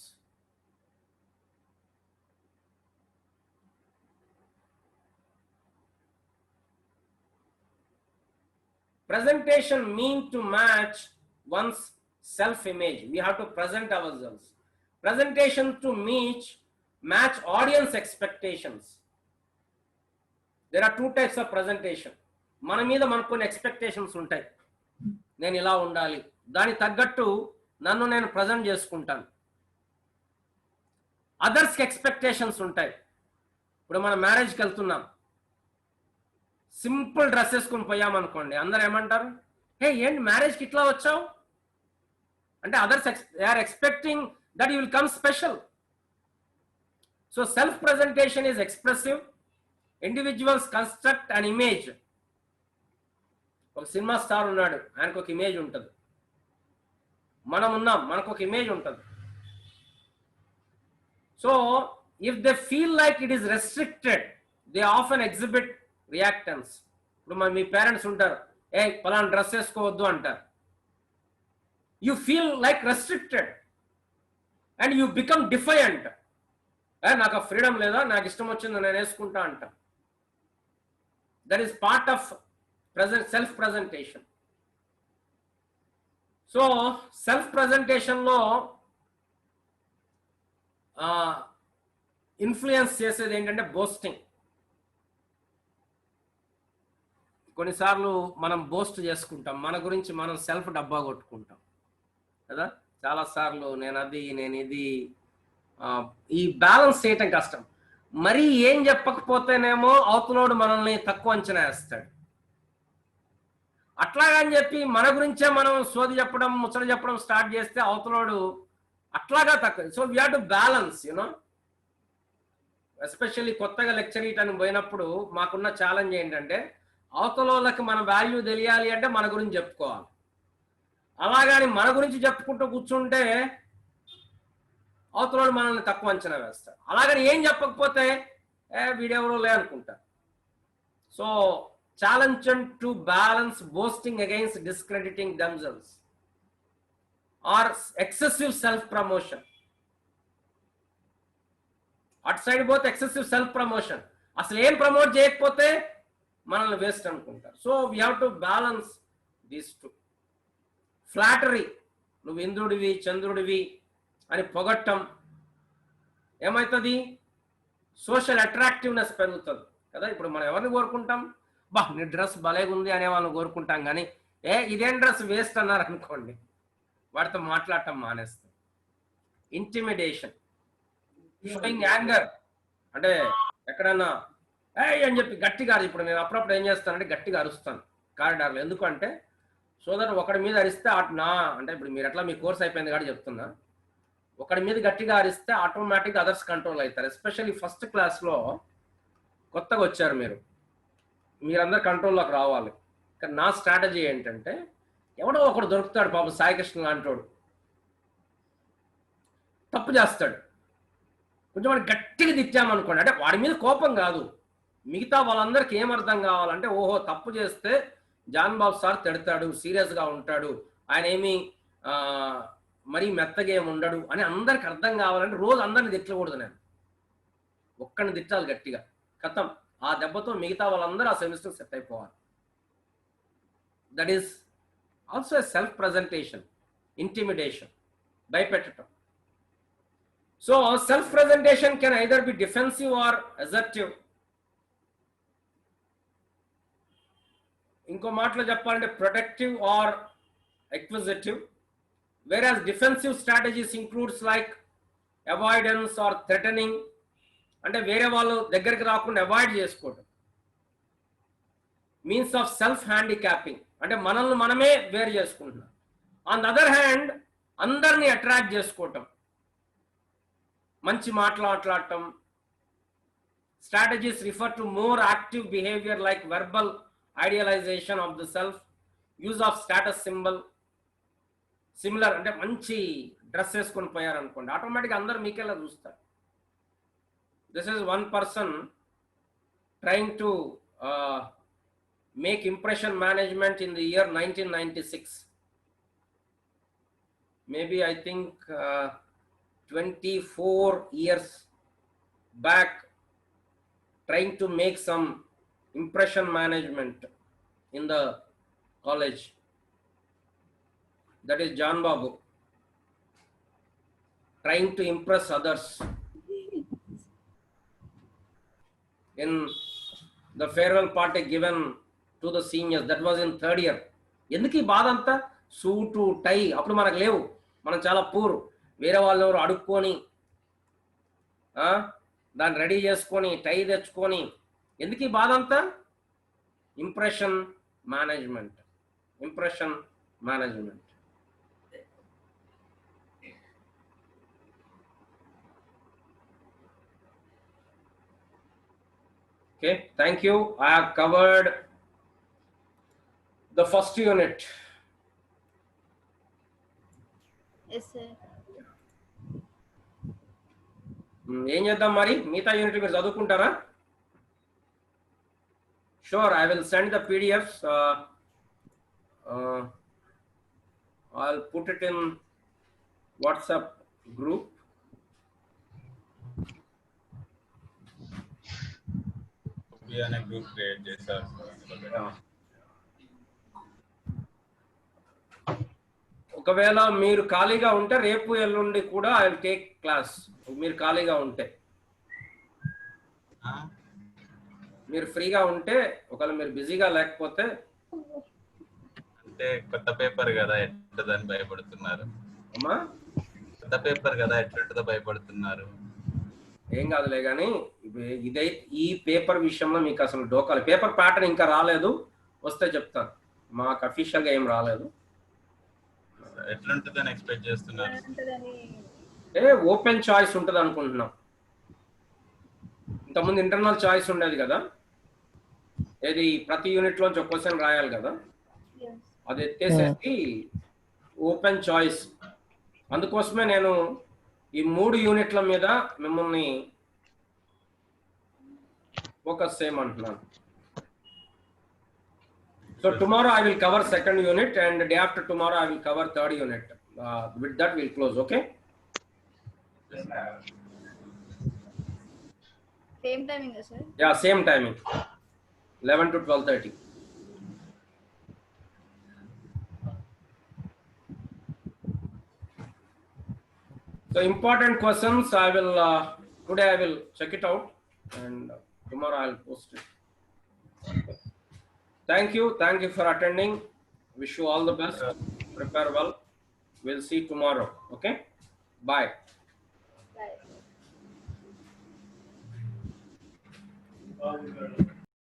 Presentation mean to match one's self-image. We have to present ourselves. Presentation to match audience expectations. There are two types of presentation. మన మీద మనకు కొన్ని ఎక్స్పెక్టేషన్స్ ఉంటాయి. నేను ఇలా ఉండాలి, దానికి తగ్గట్టు నన్ను నేను ప్రజెంట్ చేసుకుంటాను. అదర్స్కి ఎక్స్పెక్టేషన్స్ ఉంటాయి. ఇప్పుడు మనం మ్యారేజ్కి వెళ్తున్నాం, సింపుల్ డ్రెస్ వేసుకుని పోయామనుకోండి, అందరు ఏమంటారు? హే ఏంటి మ్యారేజ్కి ఇట్లా వచ్చావు అంటే others they are expecting that you will come special. So self presentation is expressive. Individuals construct an image. ఒక సినిమా స్టార్ ఉన్నాడు, ఆయనకు ఒక ఇమేజ్ ఉంటుంది. మనం ఉన్నాం, మనకు ఒక ఇమేజ్ ఉంటుంది. So if they feel like it is restricted, they often exhibit reactance. ఇప్పుడు మీ పేరెంట్స్ ఉంటారు, ఏ పలానా డ్రెస్ వేసుకోవద్దు అంటారు. You feel like restricted and you become defiant. నాకు ఆ ఫ్రీడమ్ లేదా, నాకు ఇష్టం వచ్చింది నేను వేసుకుంటా అంట. That is part of self-presentation. So self-presentation లో ఇన్ఫ్లుయెన్స్ చేసేది ఏంటంటే బోస్టింగ్. కొన్నిసార్లు మనం బోస్ట్ చేసుకుంటాం, మన గురించి మనం సెల్ఫ్ డబ్బా కొట్టుకుంటాం కదా. చాలాసార్లు నేను ఇది ఈ బ్యాలెన్స్ చేయటం కష్టం. మరి ఏం చెప్పకపోతేనేమో అవతలోడు మనల్ని తక్కువ అంచనా వేస్తాడు. అట్లాగని చెప్పి మన గురించే మనం సోది చెప్పడం, ముచ్చట చెప్పడం స్టార్ట్ చేస్తే అవతలోడు అట్లాగా తక్కువ. So we have to balance, you know. Especially కొత్తగా లెక్చర్ ఇయటానికి పోయినప్పుడు మాకున్న ఛాలెంజ్ ఏంటంటే, అవతలోళ్ళకి మన వాల్యూ తెలియాలి అంటే మన గురించి చెప్పుకోవాలి. అలాగని మన గురించి చెప్పుకుంటూ కూర్చుంటే అవతలోడు మనల్ని తక్కువ అంచనా వేస్తాడు. అలాగని ఏం చెప్పకపోతే వీడెవరో లే అనుకుంటారు. So challenge to balance boasting against discrediting themselves or excessive self-promotion. At side both excessive self-promotion. అసలు ఏం ప్రమోట్ చేయకపోతే మనల్ని వేస్ట్ అనుకుంటారు. So we have to balance these two. Flattery, నువ్వు ఇంద్రుడివి చంద్రుడివి అని పొగట్టం ఏమవుతుంది? సోషల్ అట్రాక్టివ్నెస్ పెరుగుతుంది కదా. ఇప్పుడు మనం ఎవరిని కోరుకుంటాం? బా నీ డ్రెస్ భలేగా ఉంది అనే వాళ్ళని కోరుకుంటాం, కానీ ఇదేం డ్రెస్ వేస్ట్ అన్నారు అనుకోండి, వాడితో మాట్లాడటం మానేస్తాం. ఇంటిమిడేషన్, షోయింగ్ యాంగర్, అంటే ఎక్కడన్నా అని చెప్పి గట్టిగా, ఇప్పుడు నేను అప్పుడప్పుడు ఏం చేస్తానంటే గట్టిగా అరుస్తాను కారిడార్లో. ఎందుకంటే సోదరు ఒకడి మీద అరిస్తే అంటే ఇప్పుడు మీరు ఎట్లా మీ కోర్స్ అయిపోయింది కాబట్టి చెప్తున్నా, ఒకడి మీద గట్టిగా అరిస్తే ఆటోమేటిక్గా అదర్స్ కంట్రోల్ అవుతారు. ఎస్పెషల్లీ ఫస్ట్ క్లాస్లో కొత్తగా వచ్చారు మీరందరూ కంట్రోల్లోకి రావాలి. కానీ నా స్ట్రాటజీ ఏంటంటే, ఎవడో ఒకడు దొరుకుతాడు పాపం, సాయికృష్ణ లాంటోడు తప్పు చేస్తాడు, కొంచెం వాడు గట్టిగా తిట్టామనుకోండి, అంటే వాడి మీద కోపం కాదు, మిగతా వాళ్ళందరికీ ఏమర్థం కావాలంటే, ఓహో తప్పు చేస్తే జాన్ బాబు సార్ తిడతాడు, సీరియస్గా ఉంటాడు, ఆయన ఏమి మరీ మెత్తగా ఏమి ఉండడు అని అందరికి అర్థం కావాలంటే రోజు అందరిని తిట్టకూడదు. నేను ఒక్కడిని తిట్టాలి గట్టిగా, కథం. ఆ దెబ్బతో మిగతా వాళ్ళందరూ ఆ సెమిస్టర్ సెట్ అయిపోవాలి. That is also a self presentation. Intimidation, భయపెట్టడం. So self presentation can either be defensive or assertive. ఇంకో మాటలో చెప్పాలంటే protective or acquisitive. whereas defensive strategies includes like avoidance or threatening, అంటే వేరే వాళ్ళు దగ్గరికి రాకుండా అవాయిడ్ చేసుకోవడం. మీన్స్ ఆఫ్ సెల్ఫ్ హ్యాండిక్యాపింగ్, అంటే మనల్ని మనమే వేరు చేసుకుంటున్నాం. ఆన్ ద అదర్ హ్యాండ్ అందరినీ అట్రాక్ట్ చేసుకోవటం, మంచి మాట్లాడటం. Strategies refer to more active behaviour like verbal idealisation of the self, use of status symbol. Similar అంటే మంచి డ్రెస్ వేసుకొని పోయారనుకోండి, ఆటోమేటిక్గా అందరు మీకెలా చూస్తారు. This is one person trying to make impression management in the year 1996. Maybe I think 24 years back, trying to make some impression management in the college. That is John Babu, trying to impress others in the farewell party given to the seniors. That was in 3rd year. ఎందుకు ఈ బాధ అంతా? Suit టై అప్పుడు మనకు లేవు, మనం చాలా poor. వేరే వాళ్ళు ఎవరు అడుక్కొని దాన్ని రెడీ చేసుకొని టై తెచ్చుకొని, ఎందుకు ఈ బాధ అంతా? Impression management, impression management. Okay, thank you. I have covered the first unit. Yes, sir. ఏం చేద్దాం మరి? మిగతా యూనిట్ మీరు చదువుకుంటారా? Sure, I will send the PDFs. I'll put it in WhatsApp group. B అనే గ్రూప్ క్రియేట్ చేశారు sir అందులో పెట్టాను. ఒకవేళ మీరు ఖాళీగా ఉంటే రేపు ఎల్లుండి కూడా ఐ విల్ టేక్ క్లాస్. మీరు ఖాళీగా ఉంటే, ఆ? మీరు ఫ్రీగా ఉంటే, ఒకవేళ మీరు బిజీగా లేకపోతే, అంటే కొత్త పేపర్ కదా ఎట్లుంటుందని భయపడుతున్నారు. అమ్మా కొత్త పేపర్ కదా ఎట్లుంటుందో భయపడుతున్నారు. ఏం కాదులే కానీ ఇదే ఈ పేపర్ విషయంలో మీకు అసలు డోకాలి. పేపర్ ప్యాటర్న్ ఇంకా రాలేదు, వస్తే చెప్తాను. మాకు అఫీషియల్గా ఏం రాలేదు. ఎట్లుంటుందని ఎక్స్పెక్ట్ చేస్తున్నారు. ఓపెన్ చాయిస్ ఉంటుంది అనుకుంటున్నాం. ఇంతకుముందు ఇంటర్నల్ చాయిస్ ఉండేది కదా, ఏది ప్రతి యూనిట్ లోంచి ఒక క్వశ్చన్ రాయాలి కదా, అది ఎత్తేసేసి ఓపెన్ చాయిస్. అందుకోసమే నేను ఈ 3 యూనిట్ల మీద మిమ్మల్ని focus చేయమంటున్నాను. So tomorrow I will cover 2nd unit and day after tomorrow I will cover 3rd unit. With that we'll close, okay? Same timing, sir? Yeah, same timing. 11 to 12:30. So important questions I will today I will check it out and tomorrow I will post it. Thank you for attending. Wish you all the best. Prepare well. We'll see tomorrow. Okay, bye. Bye.